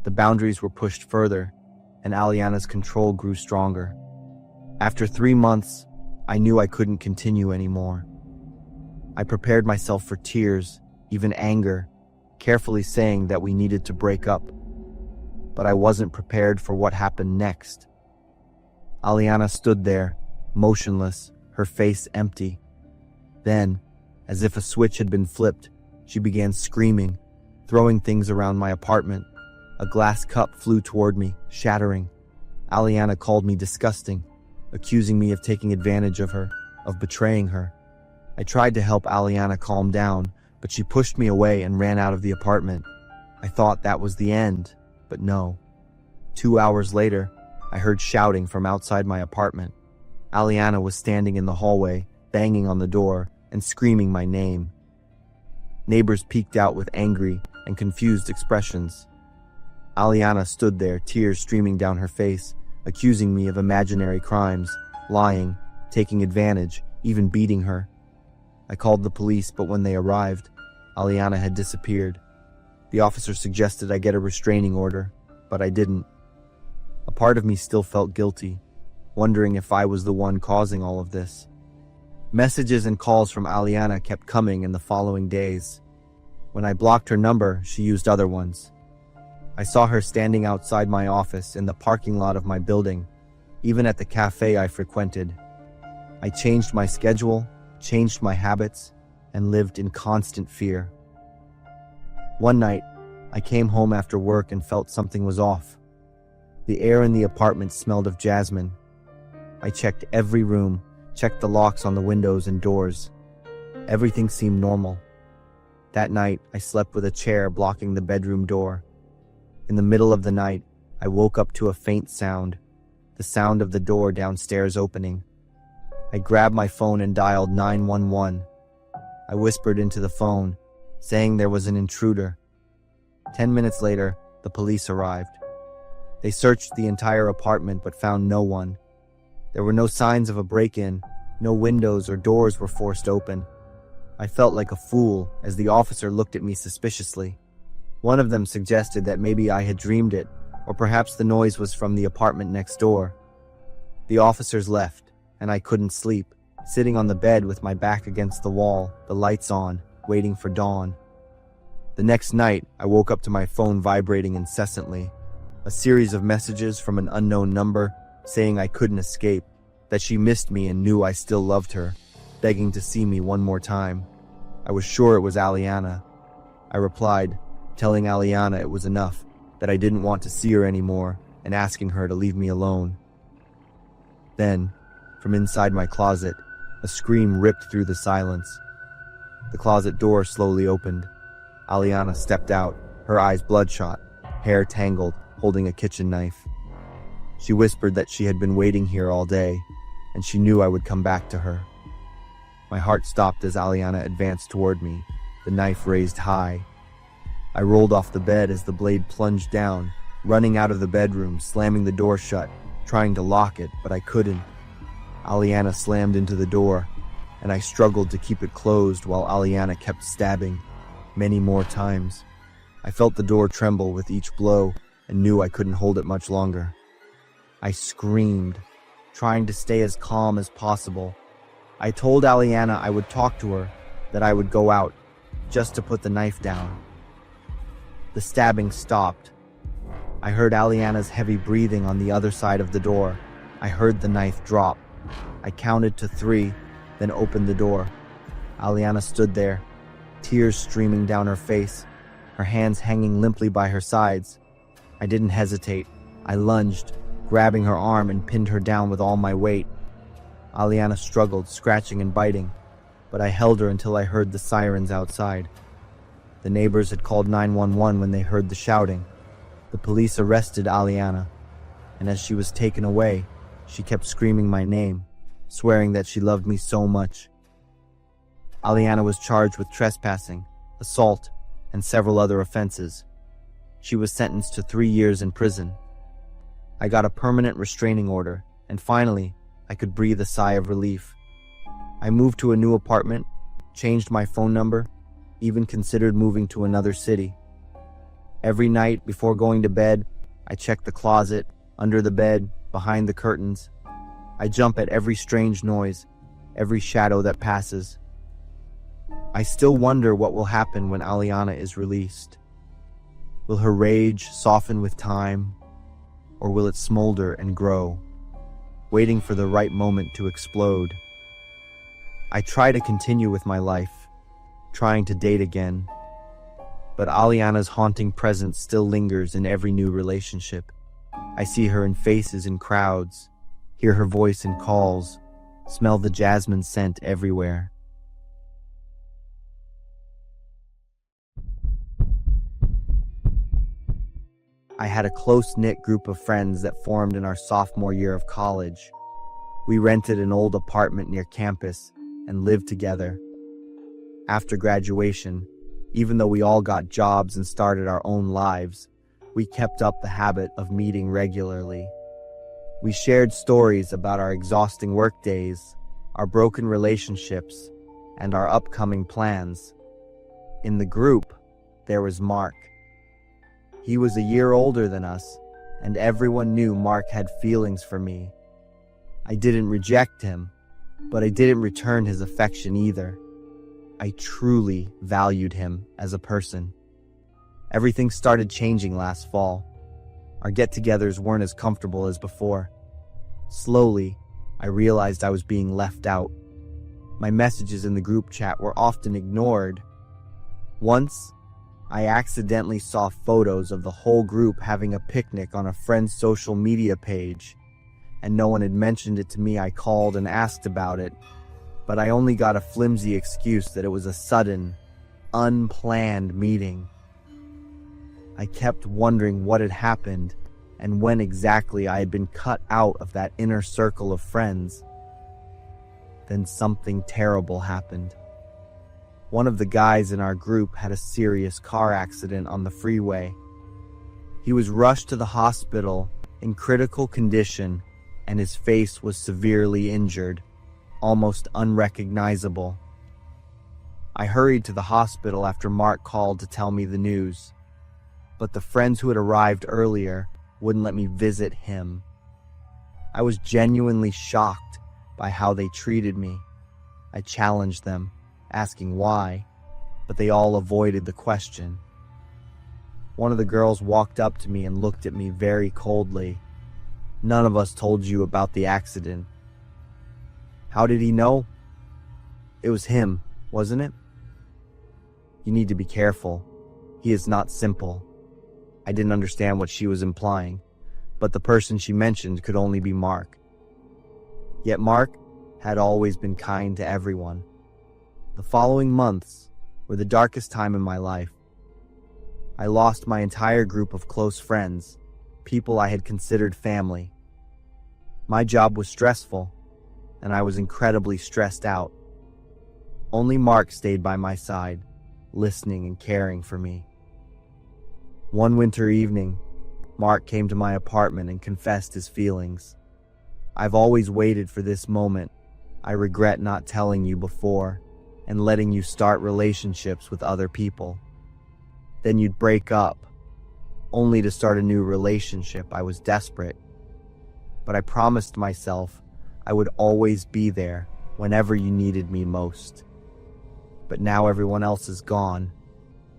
the boundaries were pushed further, and Aliana's control grew stronger. After 3 months, I knew I couldn't continue anymore. I prepared myself for tears, even anger, carefully saying that we needed to break up. But I wasn't prepared for what happened next. Aliana stood there, motionless, her face empty. Then, as if a switch had been flipped, she began screaming, throwing things around my apartment. A glass cup flew toward me, shattering. Aliana called me disgusting, accusing me of taking advantage of her, of betraying her. I tried to help Aliana calm down, but she pushed me away and ran out of the apartment. I thought that was the end, but no. 2 hours later, I heard shouting from outside my apartment. Aliana was standing in the hallway, banging on the door and screaming my name. Neighbors peeked out with angry and confused expressions. Aliana stood there, tears streaming down her face, accusing me of imaginary crimes, lying, taking advantage, even beating her. I called the police, but when they arrived, Aliana had disappeared. The officer suggested I get a restraining order, but I didn't. A part of me still felt guilty, wondering if I was the one causing all of this. Messages and calls from Aliana kept coming in the following days. When I blocked her number, she used other ones. I saw her standing outside my office, in the parking lot of my building, even at the cafe I frequented. I changed my schedule, changed my habits, and lived in constant fear. One night, I came home after work and felt something was off. The air in the apartment smelled of jasmine. I checked every room, checked the locks on the windows and doors. Everything seemed normal. That night, I slept with a chair blocking the bedroom door. In the middle of the night, I woke up to a faint sound, the sound of the door downstairs opening. I grabbed my phone and dialed 911. I whispered into the phone, saying there was an intruder. 10 minutes later, the police arrived. They searched the entire apartment but found no one. There were no signs of a break-in, no windows or doors were forced open. I felt like a fool as the officer looked at me suspiciously. One of them suggested that maybe I had dreamed it, or perhaps the noise was from the apartment next door. The officers left, and I couldn't sleep, sitting on the bed with my back against the wall, the lights on, waiting for dawn. The next night, I woke up to my phone vibrating incessantly. A series of messages from an unknown number saying I couldn't escape, that she missed me and knew I still loved her, begging to see me one more time. I was sure it was Aliana. I replied, telling Aliana it was enough, that I didn't want to see her anymore, and asking her to leave me alone. Then, from inside my closet, a scream ripped through the silence. The closet door slowly opened. Aliana stepped out, her eyes bloodshot, hair tangled, holding a kitchen knife. She whispered that she had been waiting here all day, and she knew I would come back to her. My heart stopped as Aliana advanced toward me, the knife raised high. I rolled off the bed as the blade plunged down, running out of the bedroom, slamming the door shut, trying to lock it, but I couldn't. Aliana slammed into the door, and I struggled to keep it closed while Aliana kept stabbing, many more times. I felt the door tremble with each blow and knew I couldn't hold it much longer. I screamed, trying to stay as calm as possible. I told Aliana I would talk to her, that I would go out, just to put the knife down. The stabbing stopped. I heard Aliana's heavy breathing on the other side of the door. I heard the knife drop. I counted to 3, then opened the door. Aliana stood there, tears streaming down her face, her hands hanging limply by her sides. I didn't hesitate. I lunged, grabbing her arm and pinned her down with all my weight. Aliana struggled, scratching and biting, but I held her until I heard the sirens outside. The neighbors had called 911 when they heard the shouting. The police arrested Aliana, and as she was taken away, she kept screaming my name, swearing that she loved me so much. Aliana was charged with trespassing, assault, and several other offenses. She was sentenced to 3 years in prison. I got a permanent restraining order, and finally, I could breathe a sigh of relief. I moved to a new apartment, changed my phone number, even considered moving to another city. Every night before going to bed, I check the closet, under the bed, behind the curtains. I jump at every strange noise, every shadow that passes. I still wonder what will happen when Aliana is released. Will her rage soften with time, or will it smolder and grow, waiting for the right moment to explode? I try to continue with my life, trying to date again, but Aliana's haunting presence still lingers in every new relationship. I see her in faces in crowds, hear her voice in calls, smell the jasmine scent everywhere. I had a close-knit group of friends that formed in our sophomore year of college. We rented an old apartment near campus and lived together. After graduation, even though we all got jobs and started our own lives, we kept up the habit of meeting regularly. We shared stories about our exhausting workdays, our broken relationships, and our upcoming plans. In the group, there was Mark. He was a year older than us, and everyone knew Mark had feelings for me. I didn't reject him, but I didn't return his affection either. I truly valued him as a person. Everything started changing last fall. Our get-togethers weren't as comfortable as before. Slowly, I realized I was being left out. My messages in the group chat were often ignored. Once, I accidentally saw photos of the whole group having a picnic on a friend's social media page, and no one had mentioned it to me. I called and asked about it, but I only got a flimsy excuse that it was a sudden, unplanned meeting. I kept wondering what had happened and when exactly I had been cut out of that inner circle of friends. Then something terrible happened. One of the guys in our group had a serious car accident on the freeway. He was rushed to the hospital in critical condition, and his face was severely injured, almost unrecognizable. I hurried to the hospital after Mark called to tell me the news, but the friends who had arrived earlier wouldn't let me visit him. I was genuinely shocked by how they treated me. I challenged them, asking why, but they all avoided the question. One of the girls walked up to me and looked at me very coldly. "None of us told you about the accident." "How did he know?" "It was him, wasn't it?" "You need to be careful. He is not simple." I didn't understand what she was implying, but the person she mentioned could only be Mark. Yet Mark had always been kind to everyone. The following months were the darkest time in my life. I lost my entire group of close friends, people I had considered family. My job was stressful, and I was incredibly stressed out. Only Mark stayed by my side, listening and caring for me. One winter evening, Mark came to my apartment and confessed his feelings. "I've always waited for this moment. I regret not telling you before and letting you start relationships with other people. Then you'd break up, only to start a new relationship. I was desperate. But I promised myself I would always be there whenever you needed me most. But now everyone else is gone,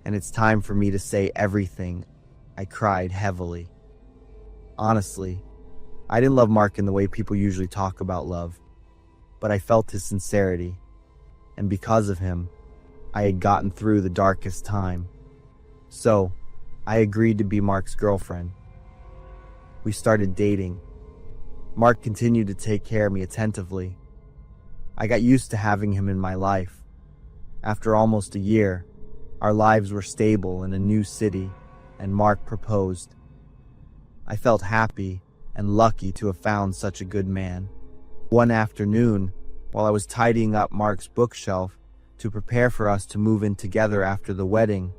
and it's time for me to say everything." I cried heavily. Honestly, I didn't love Mark in the way people usually talk about love, but I felt his sincerity, and because of him, I had gotten through the darkest time. So, I agreed to be Mark's girlfriend. We started dating. Mark continued to take care of me attentively. I got used to having him in my life. After almost a year, our lives were stable in a new city, and Mark proposed. I felt happy and lucky to have found such a good man. One afternoon, while I was tidying up Mark's bookshelf to prepare for us to move in together after the wedding,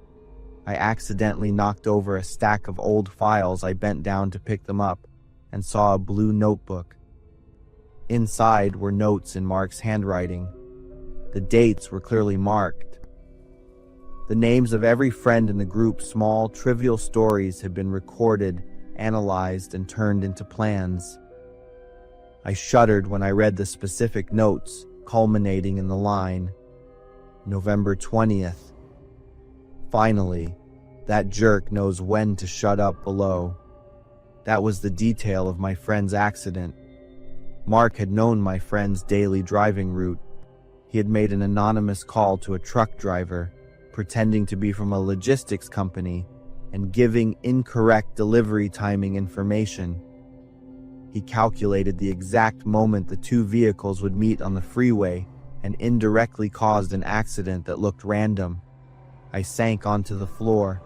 I accidentally knocked over a stack of old files. I bent down to pick them up and saw a blue notebook. Inside were notes in Mark's handwriting. The dates were clearly marked. The names of every friend in the group. Small, trivial stories had been recorded, analyzed, and turned into plans. I shuddered when I read the specific notes, culminating in the line, November 20th. Finally, that jerk knows when to shut up below. That was the detail of my friend's accident. Mark had known my friend's daily driving route. He had made an anonymous call to a truck driver, pretending to be from a logistics company and giving incorrect delivery timing information. He calculated the exact moment the two vehicles would meet on the freeway and indirectly caused an accident that looked random. I sank onto the floor.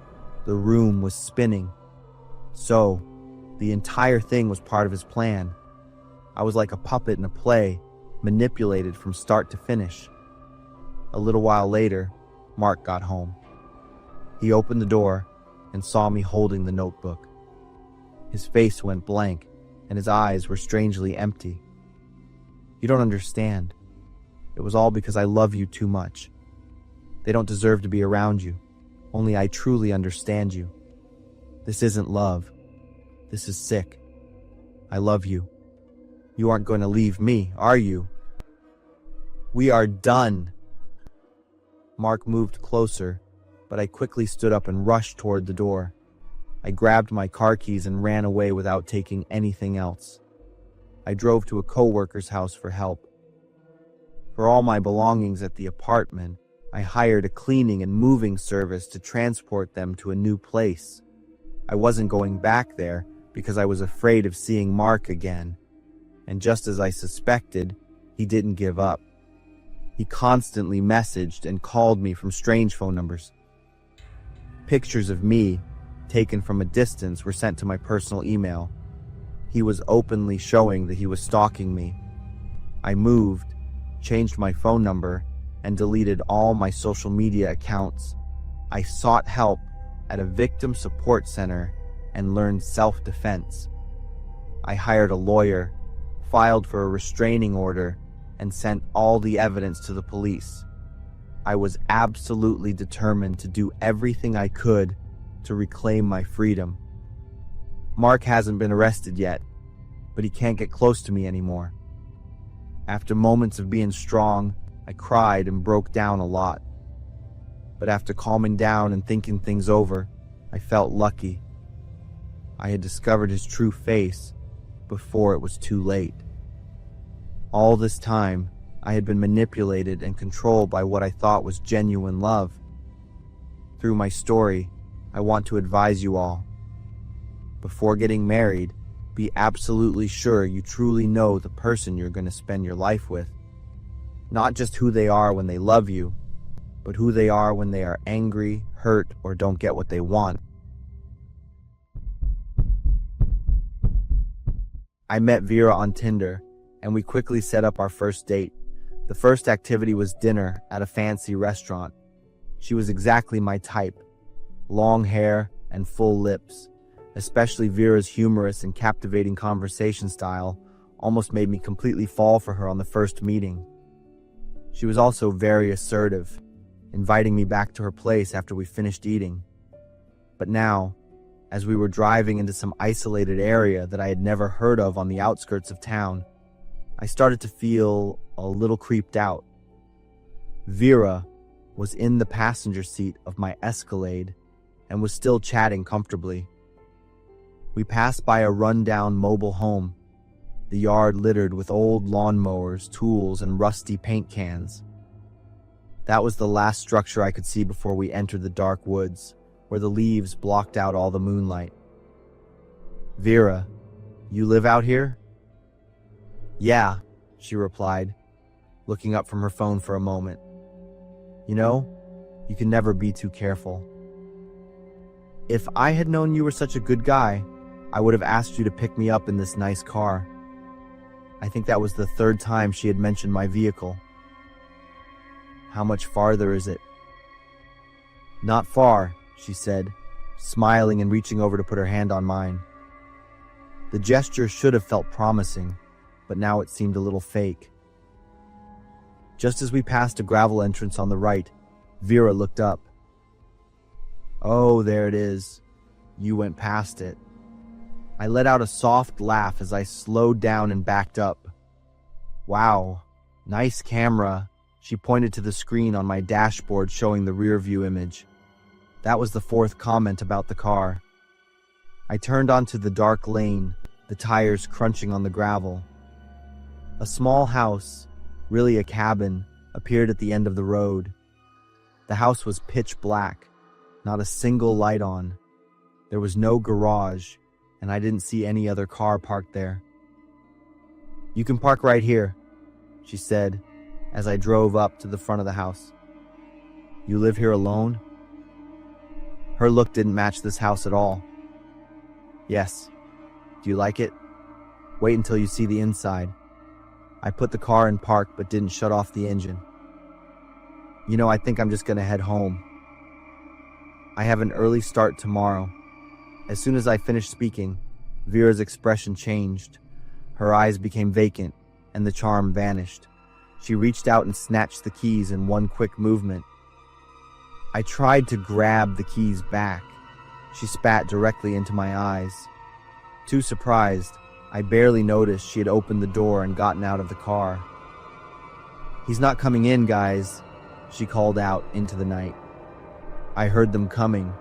The room was spinning. So, the entire thing was part of his plan. I was like a puppet in a play, manipulated from start to finish. A little while later, Mark got home. He opened the door and saw me holding the notebook. His face went blank, and his eyes were strangely empty. You don't understand. It was all because I love you too much. They don't deserve to be around you. Only I truly understand you. This isn't love. This is sick. I love you. You aren't going to leave me, are you? We are done. Mark moved closer, but I quickly stood up and rushed toward the door. I grabbed my car keys and ran away without taking anything else. I drove to a coworker's house for help. For all my belongings at the apartment, I hired a cleaning and moving service to transport them to a new place. I wasn't going back there because I was afraid of seeing Mark again. And just as I suspected, he didn't give up. He constantly messaged and called me from strange phone numbers. Pictures of me, taken from a distance, were sent to my personal email. He was openly showing that he was stalking me. I moved, changed my phone number, and deleted all my social media accounts. I sought help at a victim support center and learned self-defense. I hired a lawyer, filed for a restraining order, and sent all the evidence to the police. I was absolutely determined to do everything I could to reclaim my freedom. Mark hasn't been arrested yet, but he can't get close to me anymore. After moments of being strong, I cried and broke down a lot. But after calming down and thinking things over, I felt lucky. I had discovered his true face before it was too late. All this time, I had been manipulated and controlled by what I thought was genuine love. Through my story, I want to advise you all. Before getting married, be absolutely sure you truly know the person you're going to spend your life with. Not just who they are when they love you, but who they are when they are angry, hurt, or don't get what they want. I met Vera on Tinder, and we quickly set up our first date. The first activity was dinner at a fancy restaurant. She was exactly my type. Long hair and full lips. Especially Vera's humorous and captivating conversation style almost made me completely fall for her on the first meeting. She was also very assertive, inviting me back to her place after we finished eating. But now, as we were driving into some isolated area that I had never heard of on the outskirts of town, I started to feel a little creeped out. Vera was in the passenger seat of my Escalade and was still chatting comfortably. We passed by a rundown mobile home, the yard littered with old lawnmowers, tools, and rusty paint cans. That was the last structure I could see before we entered the dark woods, where the leaves blocked out all the moonlight. Vera, you live out here? Yeah, she replied, looking up from her phone for a moment. You know, you can never be too careful. If I had known you were such a good guy, I would have asked you to pick me up in this nice car. I think that was the third time she had mentioned my vehicle. How much farther is it? Not far, she said, smiling and reaching over to put her hand on mine. The gesture should have felt promising, but now it seemed a little fake. Just as we passed a gravel entrance on the right, Vera looked up. Oh, there it is. You went past it. I let out a soft laugh as I slowed down and backed up. Wow, nice camera. She pointed to the screen on my dashboard showing the rear view image. That was the fourth comment about the car. I turned onto the dark lane, the tires crunching on the gravel. A small house, really a cabin, appeared at the end of the road. The house was pitch black, not a single light on. There was no garage, and I didn't see any other car parked there. You can park right here, she said, as I drove up to the front of the house. You live here alone? Her look didn't match this house at all. Yes. Do you like it? Wait until you see the inside. I put the car in park but didn't shut off the engine. I think I'm just gonna head home. I have an early start tomorrow. As soon as I finished speaking, Vera's expression changed. Her eyes became vacant, and the charm vanished. She reached out and snatched the keys in one quick movement. I tried to grab the keys back. She spat directly into my eyes. Too surprised, I barely noticed she had opened the door and gotten out of the car. "He's not coming in, guys," she called out into the night. I heard them coming.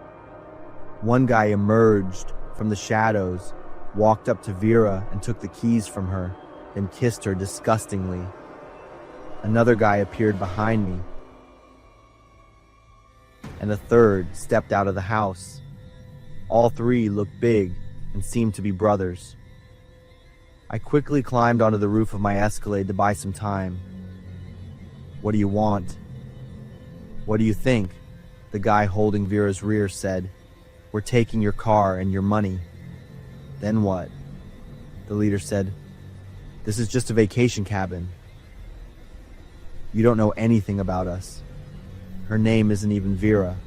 One guy emerged from the shadows, walked up to Vera and took the keys from her, then kissed her disgustingly. Another guy appeared behind me, and a third stepped out of the house. All three looked big and seemed to be brothers. I quickly climbed onto the roof of my Escalade to buy some time. "What do you want?" "What do you think?" the guy holding Vera's rear said. "We're taking your car and your money." "Then what?" The leader said. "This is just a vacation cabin. You don't know anything about us. Her name isn't even Vera."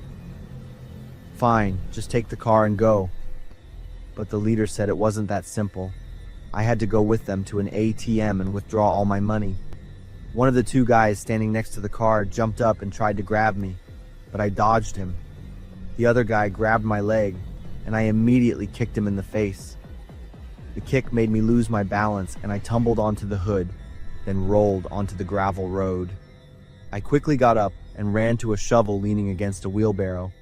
"Fine, just take the car and go." But the leader said it wasn't that simple. I had to go with them to an ATM and withdraw all my money. One of the two guys standing next to the car jumped up and tried to grab me, but I dodged him. The other guy grabbed my leg, and I immediately kicked him in the face. The kick made me lose my balance, and I tumbled onto the hood, then rolled onto the gravel road. I quickly got up and ran to a shovel leaning against a wheelbarrow.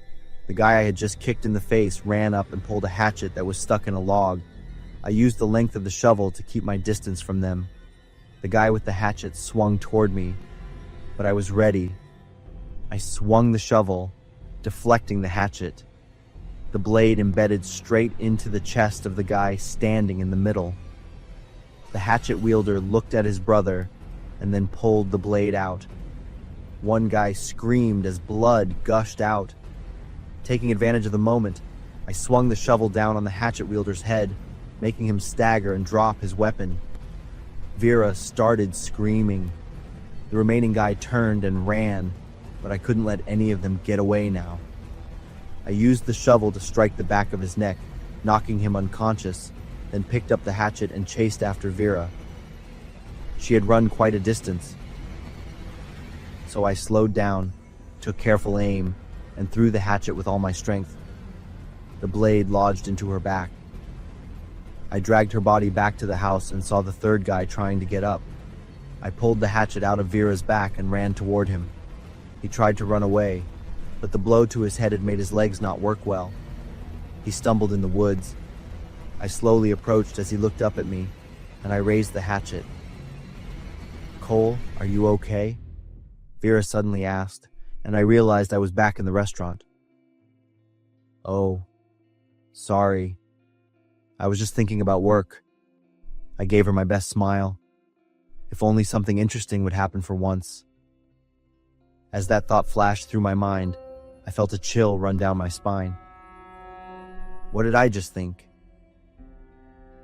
The guy I had just kicked in the face ran up and pulled a hatchet that was stuck in a log. I used the length of the shovel to keep my distance from them. The guy with the hatchet swung toward me, but I was ready. I swung the shovel, deflecting the hatchet. The blade embedded straight into the chest of the guy standing in the middle. The hatchet wielder looked at his brother and then pulled the blade out. One guy screamed as blood gushed out. Taking advantage of the moment, I swung the shovel down on the hatchet wielder's head, making him stagger and drop his weapon. Vera started screaming. The remaining guy turned and ran, but I couldn't let any of them get away now. I used the shovel to strike the back of his neck, knocking him unconscious, then picked up the hatchet and chased after Vera. She had run quite a distance, so I slowed down, took careful aim, and threw the hatchet with all my strength. The blade lodged into her back. I dragged her body back to the house and saw the third guy trying to get up. I pulled the hatchet out of Vera's back and ran toward him. He tried to run away, but the blow to his head had made his legs not work well. He stumbled in the woods. I slowly approached as he looked up at me, and I raised the hatchet. "Cole, are you okay?" Vera suddenly asked, and I realized I was back in the restaurant. "Oh, sorry. I was just thinking about work." I gave her my best smile. If only something interesting would happen for once. As that thought flashed through my mind, I felt a chill run down my spine. What did I just think?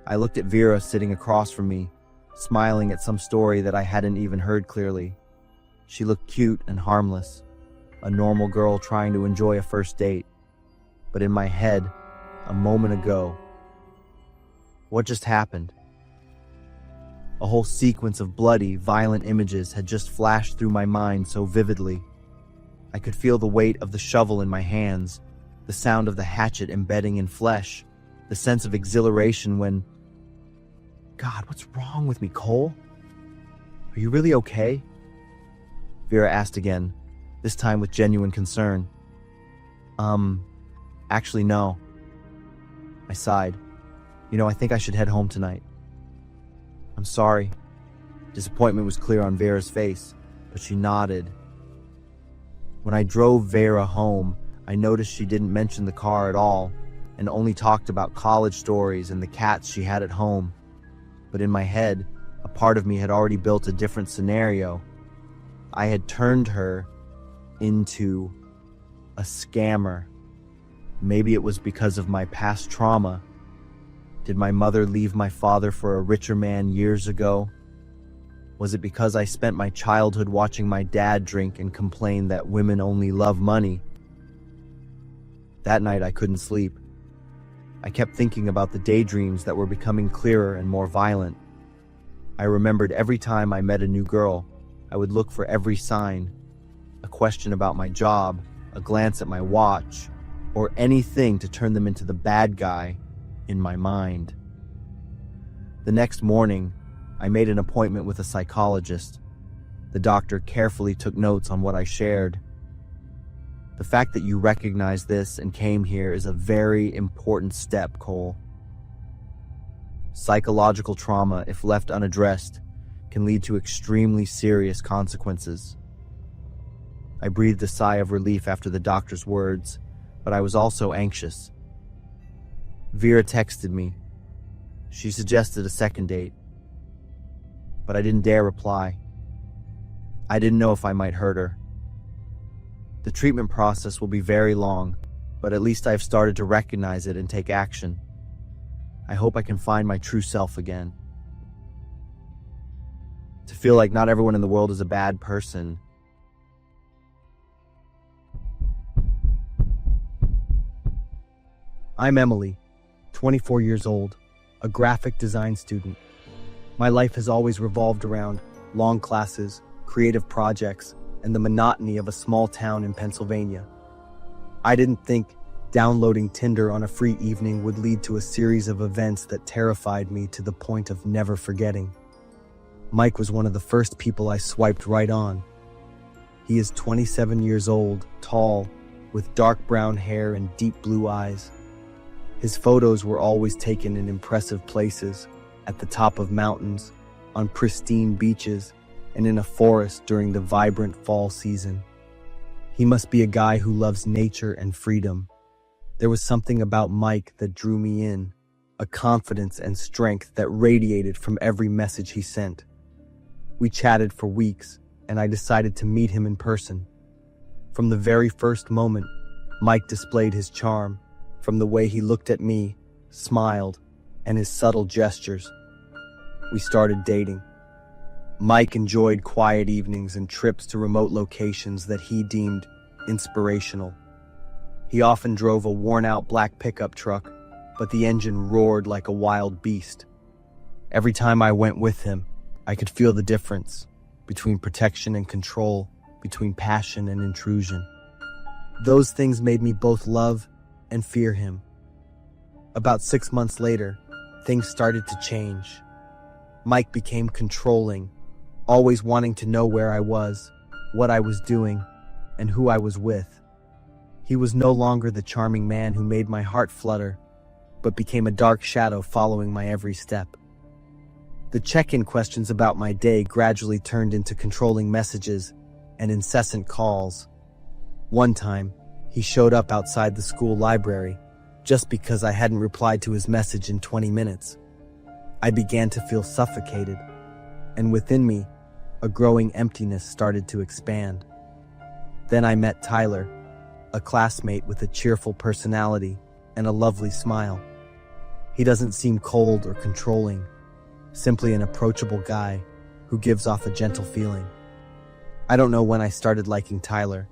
I looked at Vera sitting across from me, smiling at some story that I hadn't even heard clearly. She looked cute and harmless, a normal girl trying to enjoy a first date. But in my head, a moment ago, what just happened? A whole sequence of bloody, violent images had just flashed through my mind so vividly. I could feel the weight of the shovel in my hands, the sound of the hatchet embedding in flesh, the sense of exhilaration when... God, what's wrong with me, Cole? Are you really okay? Vera asked again, this time with genuine concern. Actually, no. I sighed. I think I should head home tonight. I'm sorry. Disappointment was clear on Vera's face, but she nodded. When I drove Vera home, I noticed she didn't mention the car at all, and only talked about college stories and the cats she had at home. But in my head, a part of me had already built a different scenario. I had turned her into a scammer. Maybe it was because of my past trauma, Did my mother leave my father for a richer man years ago? Was it because I spent my childhood watching my dad drink and complain that women only love money? That night I couldn't sleep. I kept thinking about the daydreams that were becoming clearer and more violent. I remembered every time I met a new girl, I would look for every sign, a question about my job, a glance at my watch, or anything to turn them into the bad guy in my mind. The next morning, I made an appointment with a psychologist. The doctor carefully took notes on what I shared. The fact that you recognize this and came here is a very important step, Cole. Psychological trauma, if left unaddressed, can lead to extremely serious consequences. I breathed a sigh of relief after the doctor's words, but I was also anxious. Vera texted me. She suggested a second date, but I didn't dare reply. I didn't know if I might hurt her. The treatment process will be very long, but at least I've started to recognize it and take action. I hope I can find my true self again. To feel like not everyone in the world is a bad person. I'm Emily, 24 years old, a graphic design student. My life has always revolved around long classes, creative projects, and the monotony of a small town in Pennsylvania. I didn't think downloading Tinder on a free evening would lead to a series of events that terrified me to the point of never forgetting. Mike was one of the first people I swiped right on. He is 27 years old, tall, with dark brown hair and deep blue eyes. His photos were always taken in impressive places, at the top of mountains, on pristine beaches, and in a forest during the vibrant fall season. He must be a guy who loves nature and freedom. There was something about Mike that drew me in, a confidence and strength that radiated from every message he sent. We chatted for weeks, and I decided to meet him in person. From the very first moment, Mike displayed his charm, from the way he looked at me, smiled, and his subtle gestures. We started dating. Mike enjoyed quiet evenings and trips to remote locations that he deemed inspirational. He often drove a worn-out black pickup truck, but the engine roared like a wild beast. Every time I went with him, I could feel the difference between protection and control, between passion and intrusion. Those things made me both love and fear him. About 6 months later, things started to change. Mike became controlling, always wanting to know where I was, what I was doing, and who I was with. He was no longer the charming man who made my heart flutter, but became a dark shadow following my every step. The check-in questions about my day gradually turned into controlling messages and incessant calls. One time, he showed up outside the school library just because I hadn't replied to his message in 20 minutes. I began to feel suffocated, and within me, a growing emptiness started to expand. Then I met Tyler, a classmate with a cheerful personality and a lovely smile. He doesn't seem cold or controlling, simply an approachable guy who gives off a gentle feeling. I don't know when I started liking Tyler,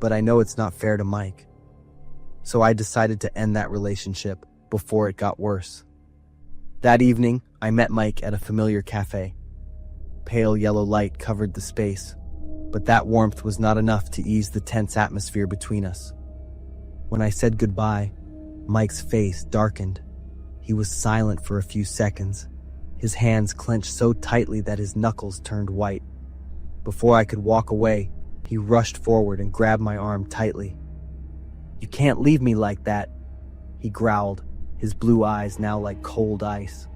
but I know it's not fair to Mike. So I decided to end that relationship before it got worse. That evening, I met Mike at a familiar cafe. Pale yellow light covered the space, but that warmth was not enough to ease the tense atmosphere between us. When I said goodbye, Mike's face darkened. He was silent for a few seconds, his hands clenched so tightly that his knuckles turned white. Before I could walk away, he rushed forward and grabbed my arm tightly. "You can't leave me like that," he growled, his blue eyes now like cold ice.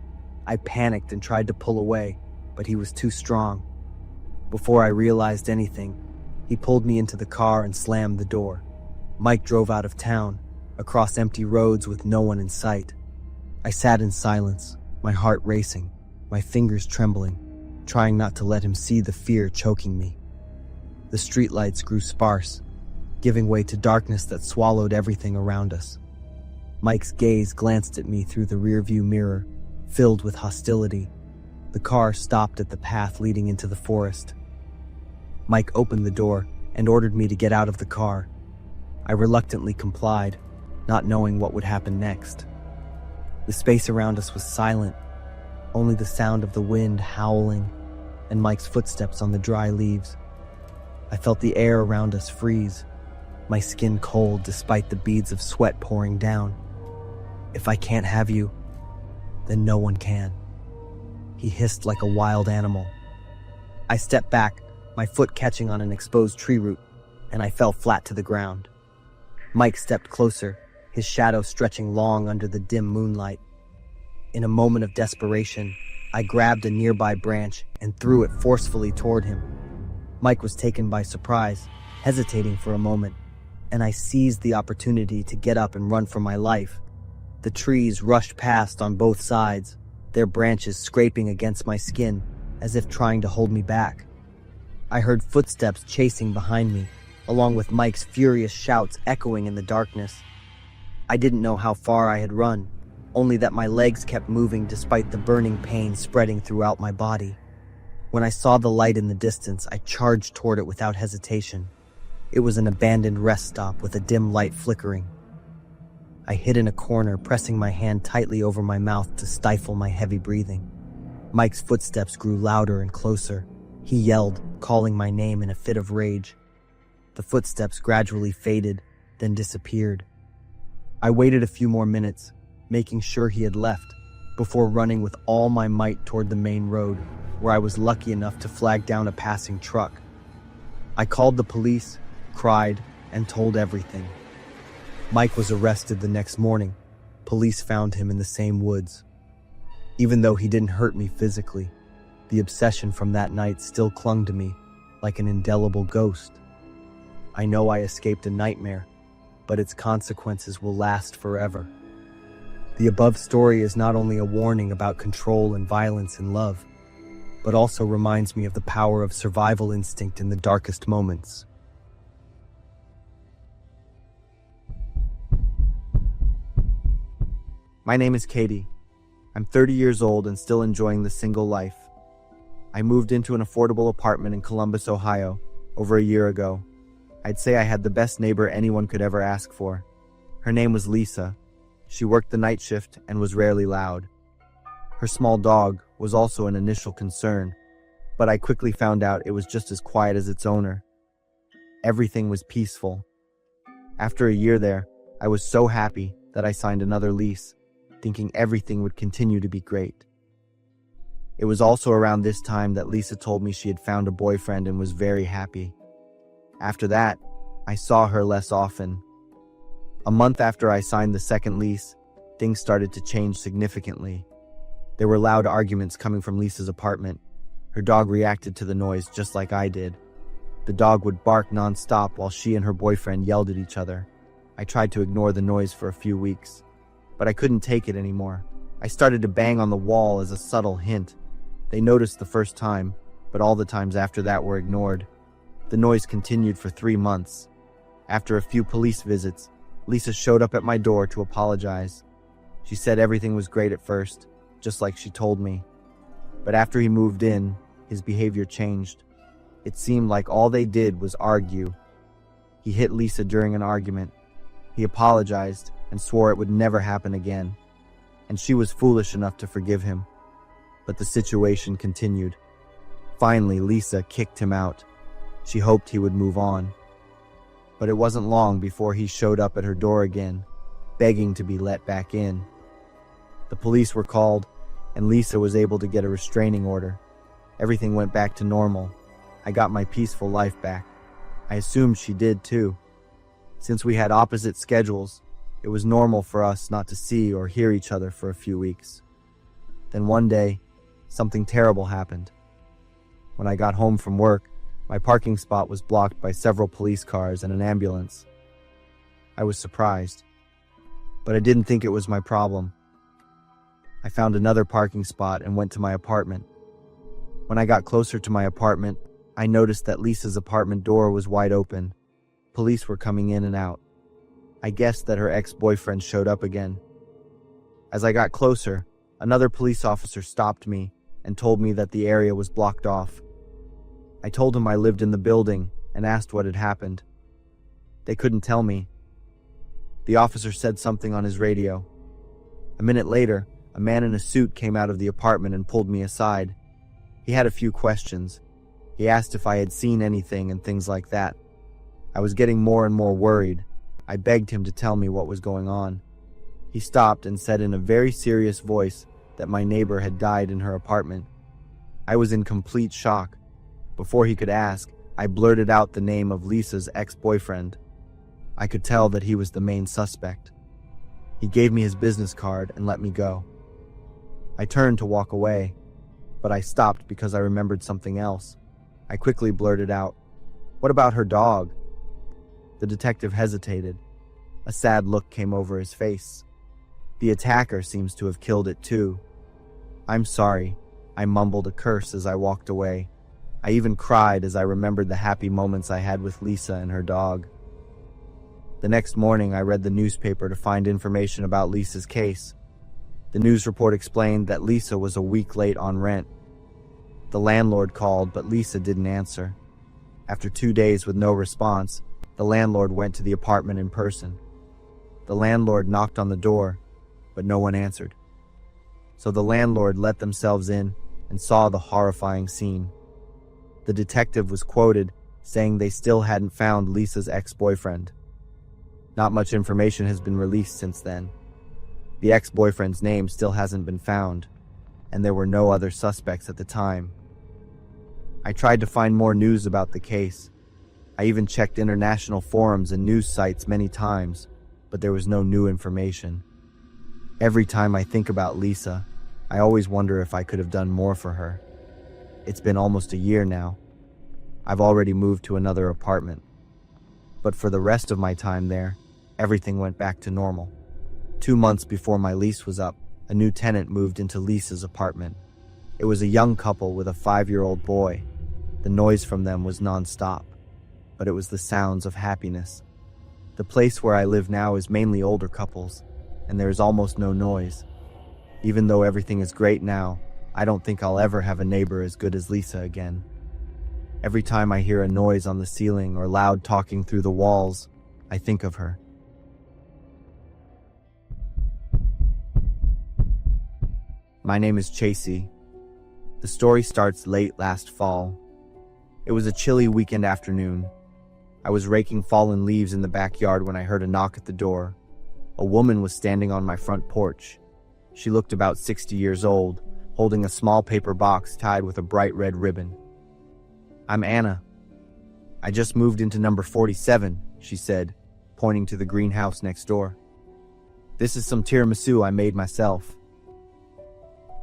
I panicked and tried to pull away, but he was too strong. Before I realized anything, he pulled me into the car and slammed the door. Mike drove out of town, across empty roads with no one in sight. I sat in silence, my heart racing, my fingers trembling, trying not to let him see the fear choking me. The streetlights grew sparse, giving way to darkness that swallowed everything around us. Mike's gaze glanced at me through the rearview mirror, filled with hostility. The car stopped at the path leading into the forest. Mike opened the door and ordered me to get out of the car. I reluctantly complied, not knowing what would happen next. The space around us was silent, only the sound of the wind howling and Mike's footsteps on the dry leaves. I felt the air around us freeze, my skin cold despite the beads of sweat pouring down. If I can't have you, then no one can. He hissed like a wild animal. I stepped back, my foot catching on an exposed tree root, and I fell flat to the ground. Mike stepped closer, his shadow stretching long under the dim moonlight. In a moment of desperation, I grabbed a nearby branch and threw it forcefully toward him. Mike was taken by surprise, hesitating for a moment, and I seized the opportunity to get up and run for my life. The trees rushed past on both sides, their branches scraping against my skin as if trying to hold me back. I heard footsteps chasing behind me, along with Mike's furious shouts echoing in the darkness. I didn't know how far I had run, only that my legs kept moving despite the burning pain spreading throughout my body. When I saw the light in the distance, I charged toward it without hesitation. It was an abandoned rest stop with a dim light flickering. I hid in a corner, pressing my hand tightly over my mouth to stifle my heavy breathing. Mike's footsteps grew louder and closer. He yelled, calling my name in a fit of rage. The footsteps gradually faded, then disappeared. I waited a few more minutes, making sure he had left, before running with all my might toward the main road, where I was lucky enough to flag down a passing truck. I called the police, cried, and told everything. Mike was arrested the next morning. Police found him in the same woods. Even though he didn't hurt me physically, the obsession from that night still clung to me like an indelible ghost. I know I escaped a nightmare, but its consequences will last forever. The above story is not only a warning about control and violence in love, but also reminds me of the power of survival instinct in the darkest moments. My name is Katie. I'm 30 years old and still enjoying the single life. I moved into an affordable apartment in Columbus, Ohio, over a year ago. I'd say I had the best neighbor anyone could ever ask for. Her name was Lisa. She worked the night shift and was rarely loud. Her small dog was also an initial concern, but I quickly found out it was just as quiet as its owner. Everything was peaceful. After a year there, I was so happy that I signed another lease, thinking everything would continue to be great. It was also around this time that Lisa told me she had found a boyfriend and was very happy. After that, I saw her less often. A month after I signed the second lease, things started to change significantly. There were loud arguments coming from Lisa's apartment. Her dog reacted to the noise just like I did. The dog would bark nonstop while she and her boyfriend yelled at each other. I tried to ignore the noise for a few weeks, but I couldn't take it anymore. I started to bang on the wall as a subtle hint. They noticed the first time, but all the times after that were ignored. The noise continued for 3 months. After a few police visits, Lisa showed up at my door to apologize. She said everything was great at first, just like she told me. But after he moved in, his behavior changed. It seemed like all they did was argue. He hit Lisa during an argument. He apologized and swore it would never happen again. And she was foolish enough to forgive him. But the situation continued. Finally, Lisa kicked him out. She hoped he would move on. But it wasn't long before he showed up at her door again, begging to be let back in. The police were called, and Lisa was able to get a restraining order. Everything went back to normal. I got my peaceful life back. I assumed she did too. Since we had opposite schedules, it was normal for us not to see or hear each other for a few weeks. Then one day, something terrible happened. When I got home from work, my parking spot was blocked by several police cars and an ambulance. I was surprised, but I didn't think it was my problem. I found another parking spot and went to my apartment. When I got closer to my apartment, I noticed that Lisa's apartment door was wide open. Police were coming in and out. I guessed that her ex-boyfriend showed up again. As I got closer, another police officer stopped me and told me that the area was blocked off. I told him I lived in the building and asked what had happened. They couldn't tell me. The officer said something on his radio. A minute later, a man in a suit came out of the apartment and pulled me aside. He had a few questions. He asked if I had seen anything and things like that. I was getting more and more worried. I begged him to tell me what was going on. He stopped and said in a very serious voice that my neighbor had died in her apartment. I was in complete shock. Before he could ask, I blurted out the name of Lisa's ex-boyfriend. I could tell that he was the main suspect. He gave me his business card and let me go. I turned to walk away, but I stopped because I remembered something else. I quickly blurted out, "What about her dog?" The detective hesitated. A sad look came over his face. "The attacker seems to have killed it too." "I'm sorry," I mumbled a curse as I walked away. I even cried as I remembered the happy moments I had with Lisa and her dog. The next morning, I read the newspaper to find information about Lisa's case. The news report explained that Lisa was a week late on rent. The landlord called, but Lisa didn't answer. After 2 days with no response, the landlord went to the apartment in person. The landlord knocked on the door, but no one answered. So the landlord let themselves in and saw the horrifying scene. The detective was quoted saying they still hadn't found Lisa's ex-boyfriend. Not much information has been released since then. The ex-boyfriend's name still hasn't been found, and there were no other suspects at the time. I tried to find more news about the case. I even checked international forums and news sites many times, but there was no new information. Every time I think about Lisa, I always wonder if I could have done more for her. It's been almost a year now. I've already moved to another apartment. But for the rest of my time there, everything went back to normal. 2 months before my lease was up, a new tenant moved into Lisa's apartment. It was a young couple with a 5-year-old boy. The noise from them was non-stop, but it was the sounds of happiness. The place where I live now is mainly older couples, and there is almost no noise. Even though everything is great now, I don't think I'll ever have a neighbor as good as Lisa again. Every time I hear a noise on the ceiling or loud talking through the walls, I think of her. My name is Chasey. The story starts late last fall. It was a chilly weekend afternoon. I was raking fallen leaves in the backyard when I heard a knock at the door. A woman was standing on my front porch. She looked about 60 years old, holding a small paper box tied with a bright red ribbon. "I'm Anna. I just moved into number 47, she said, pointing to the greenhouse next door. "This is some tiramisu I made myself.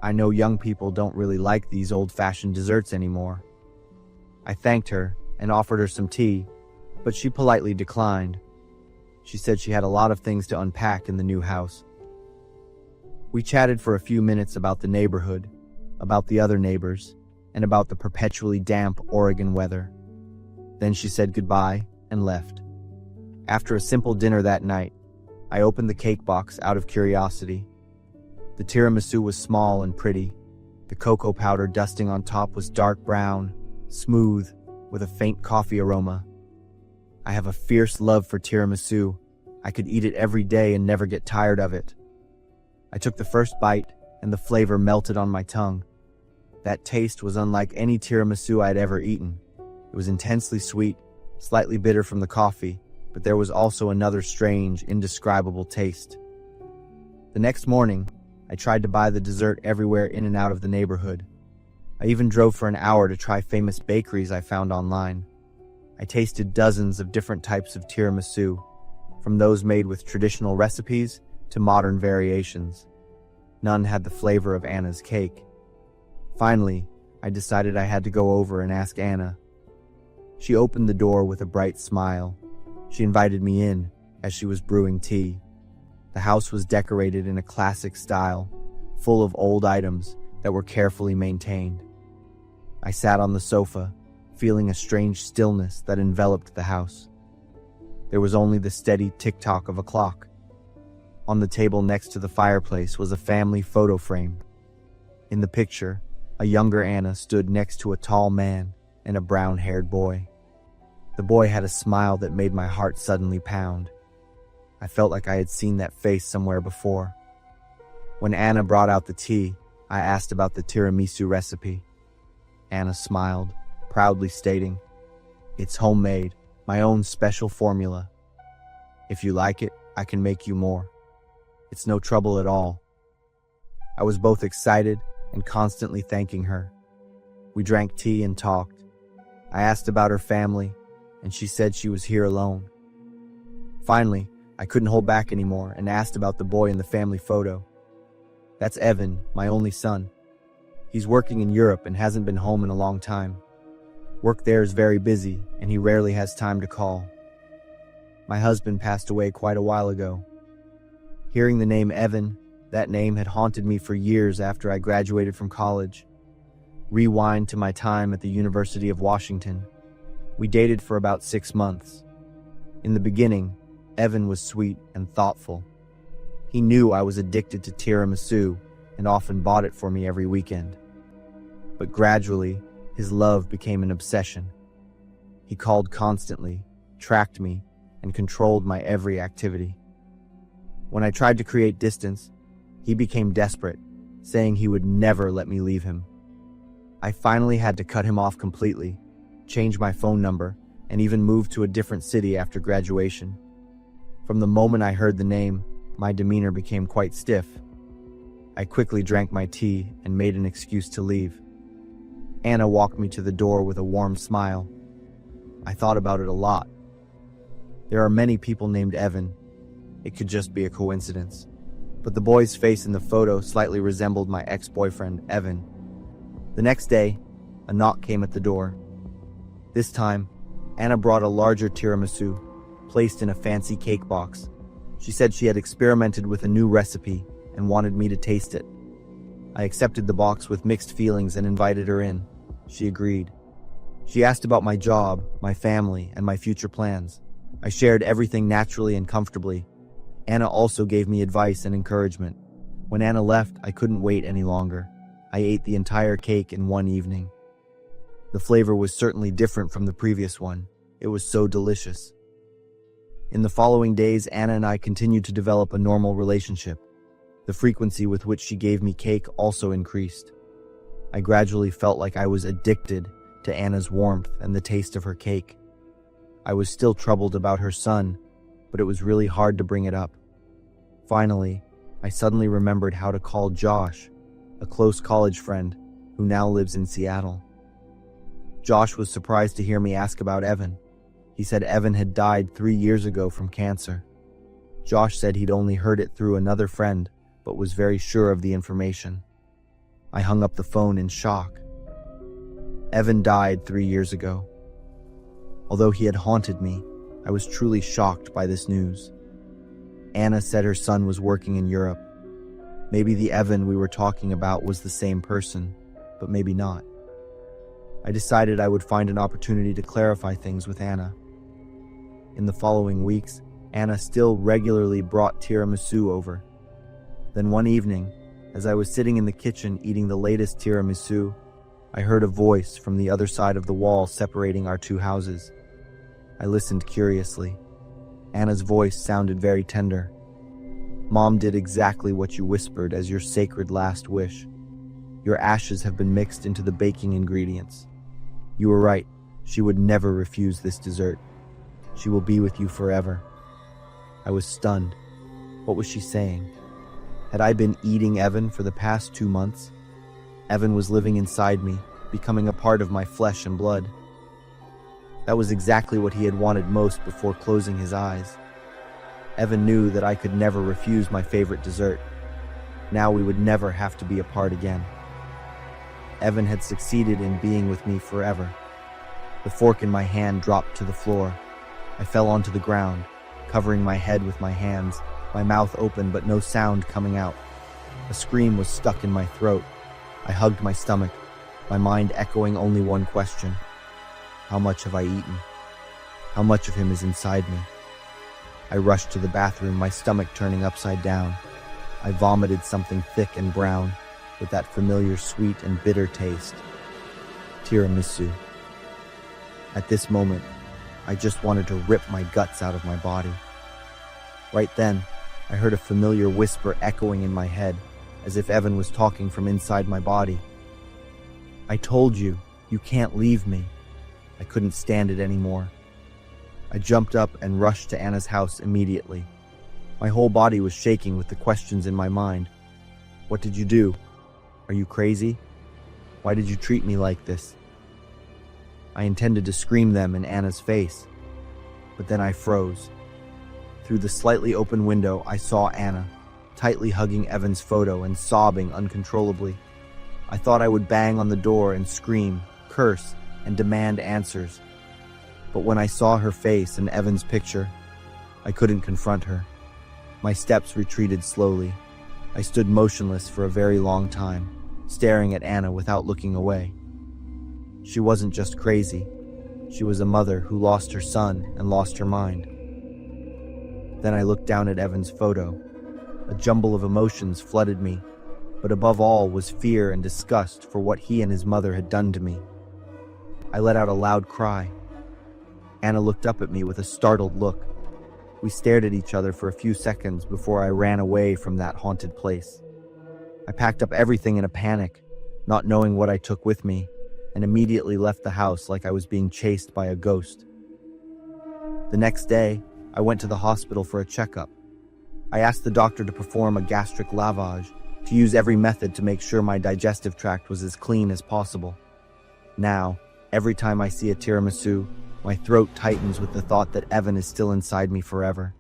I know young people don't really like these old-fashioned desserts anymore." I thanked her and offered her some tea, but she politely declined. She said she had a lot of things to unpack in the new house. We chatted for a few minutes about the neighborhood, about the other neighbors, and about the perpetually damp Oregon weather. Then she said goodbye and left. After a simple dinner that night, I opened the cake box out of curiosity. The tiramisu was small and pretty. The cocoa powder dusting on top was dark brown, smooth, with a faint coffee aroma. I have a fierce love for tiramisu. I could eat it every day and never get tired of it. I took the first bite, and the flavor melted on my tongue. That taste was unlike any tiramisu I had ever eaten. It was intensely sweet, slightly bitter from the coffee, but there was also another strange, indescribable taste. The next morning, I tried to buy the dessert everywhere in and out of the neighborhood. I even drove for an hour to try famous bakeries I found online. I tasted dozens of different types of tiramisu, from those made with traditional recipes to modern variations. None had the flavor of Anna's cake. Finally, I decided I had to go over and ask Anna. She opened the door with a bright smile. She invited me in as she was brewing tea. The house was decorated in a classic style, full of old items that were carefully maintained. I sat on the sofa, feeling a strange stillness that enveloped the house. There was only the steady tick-tock of a clock. On the table next to the fireplace was a family photo frame. In the picture, a younger Anna stood next to a tall man and a brown-haired boy. The boy had a smile that made my heart suddenly pound. I felt like I had seen that face somewhere before. When Anna brought out the tea, I asked about the tiramisu recipe. Anna smiled, proudly stating, "It's homemade, my own special formula. If you like it, I can make you more. It's no trouble at all." I was both excited and constantly thanking her. We drank tea and talked. I asked about her family, and she said she was here alone. Finally, I couldn't hold back anymore and asked about the boy in the family photo. "That's Evan, my only son. He's working in Europe and hasn't been home in a long time. Work there is very busy, and he rarely has time to call. My husband passed away quite a while ago." Hearing the name Evan, that name had haunted me for years after I graduated from college. Rewind to my time at the University of Washington. We dated for about 6 months. In the beginning, Evan was sweet and thoughtful. He knew I was addicted to tiramisu and often bought it for me every weekend. But gradually, his love became an obsession. He called constantly, tracked me, and controlled my every activity. When I tried to create distance, he became desperate, saying he would never let me leave him. I finally had to cut him off completely, change my phone number, and even move to a different city after graduation. From the moment I heard the name, my demeanor became quite stiff. I quickly drank my tea and made an excuse to leave. Anna walked me to the door with a warm smile. I thought about it a lot. There are many people named Evan. It could just be a coincidence. But the boy's face in the photo slightly resembled my ex-boyfriend, Evan. The next day, a knock came at the door. This time, Anna brought a larger tiramisu, placed in a fancy cake box. She said she had experimented with a new recipe and wanted me to taste it. I accepted the box with mixed feelings and invited her in. She agreed. She asked about my job, my family, and my future plans. I shared everything naturally and comfortably. Anna also gave me advice and encouragement. When Anna left, I couldn't wait any longer. I ate the entire cake in one evening. The flavor was certainly different from the previous one. It was so delicious. In the following days, Anna and I continued to develop a normal relationship. The frequency with which she gave me cake also increased. I gradually felt like I was addicted to Anna's warmth and the taste of her cake. I was still troubled about her son, but it was really hard to bring it up. Finally, I suddenly remembered how to call Josh, a close college friend who now lives in Seattle. Josh was surprised to hear me ask about Evan. He said Evan had died 3 years ago from cancer. Josh said he'd only heard it through another friend, but was very sure of the information. I hung up the phone in shock. Evan died 3 years ago. Although he had haunted me, I was truly shocked by this news. Anna said her son was working in Europe. Maybe the Evan we were talking about was the same person, but maybe not. I decided I would find an opportunity to clarify things with Anna. In the following weeks, Anna still regularly brought tiramisu over. Then one evening, as I was sitting in the kitchen eating the latest tiramisu, I heard a voice from the other side of the wall separating our two houses. I listened curiously. Anna's voice sounded very tender. "Mom did exactly what you whispered as your sacred last wish. Your ashes have been mixed into the baking ingredients. You were right. She would never refuse this dessert. She will be with you forever." I was stunned. What was she saying? Had I been eating Evan for the past 2 months? Evan was living inside me, becoming a part of my flesh and blood. That was exactly what he had wanted most before closing his eyes. Evan knew that I could never refuse my favorite dessert. Now we would never have to be apart again. Evan had succeeded in being with me forever. The fork in my hand dropped to the floor. I fell onto the ground, covering my head with my hands, my mouth open but no sound coming out. A scream was stuck in my throat. I hugged my stomach, my mind echoing only one question. How much have I eaten? How much of him is inside me? I rushed to the bathroom, my stomach turning upside down. I vomited something thick and brown, with that familiar sweet and bitter taste. Tiramisu. At this moment, I just wanted to rip my guts out of my body. Right then, I heard a familiar whisper echoing in my head, as if Evan was talking from inside my body. I told you, you can't leave me. I couldn't stand it anymore. I jumped up and rushed to Anna's house immediately. My whole body was shaking with the questions in my mind. What did you do? Are you crazy? Why did you treat me like this? I intended to scream them in Anna's face, but then I froze. Through the slightly open window, I saw Anna, tightly hugging Evan's photo and sobbing uncontrollably. I thought I would bang on the door and scream, curse, and demand answers. But when I saw her face and Evan's picture, I couldn't confront her. My steps retreated slowly. I stood motionless for a very long time, staring at Anna without looking away. She wasn't just crazy. She was a mother who lost her son and lost her mind. Then I looked down at Evan's photo. A jumble of emotions flooded me, but above all was fear and disgust for what he and his mother had done to me. I let out a loud cry. Anna looked up at me with a startled look. We stared at each other for a few seconds before I ran away from that haunted place. I packed up everything in a panic, not knowing what I took with me, and immediately left the house like I was being chased by a ghost. The next day, I went to the hospital for a checkup. I asked the doctor to perform a gastric lavage, to use every method to make sure my digestive tract was as clean as possible. Now, every time I see a tiramisu, my throat tightens with the thought that Evan is still inside me forever.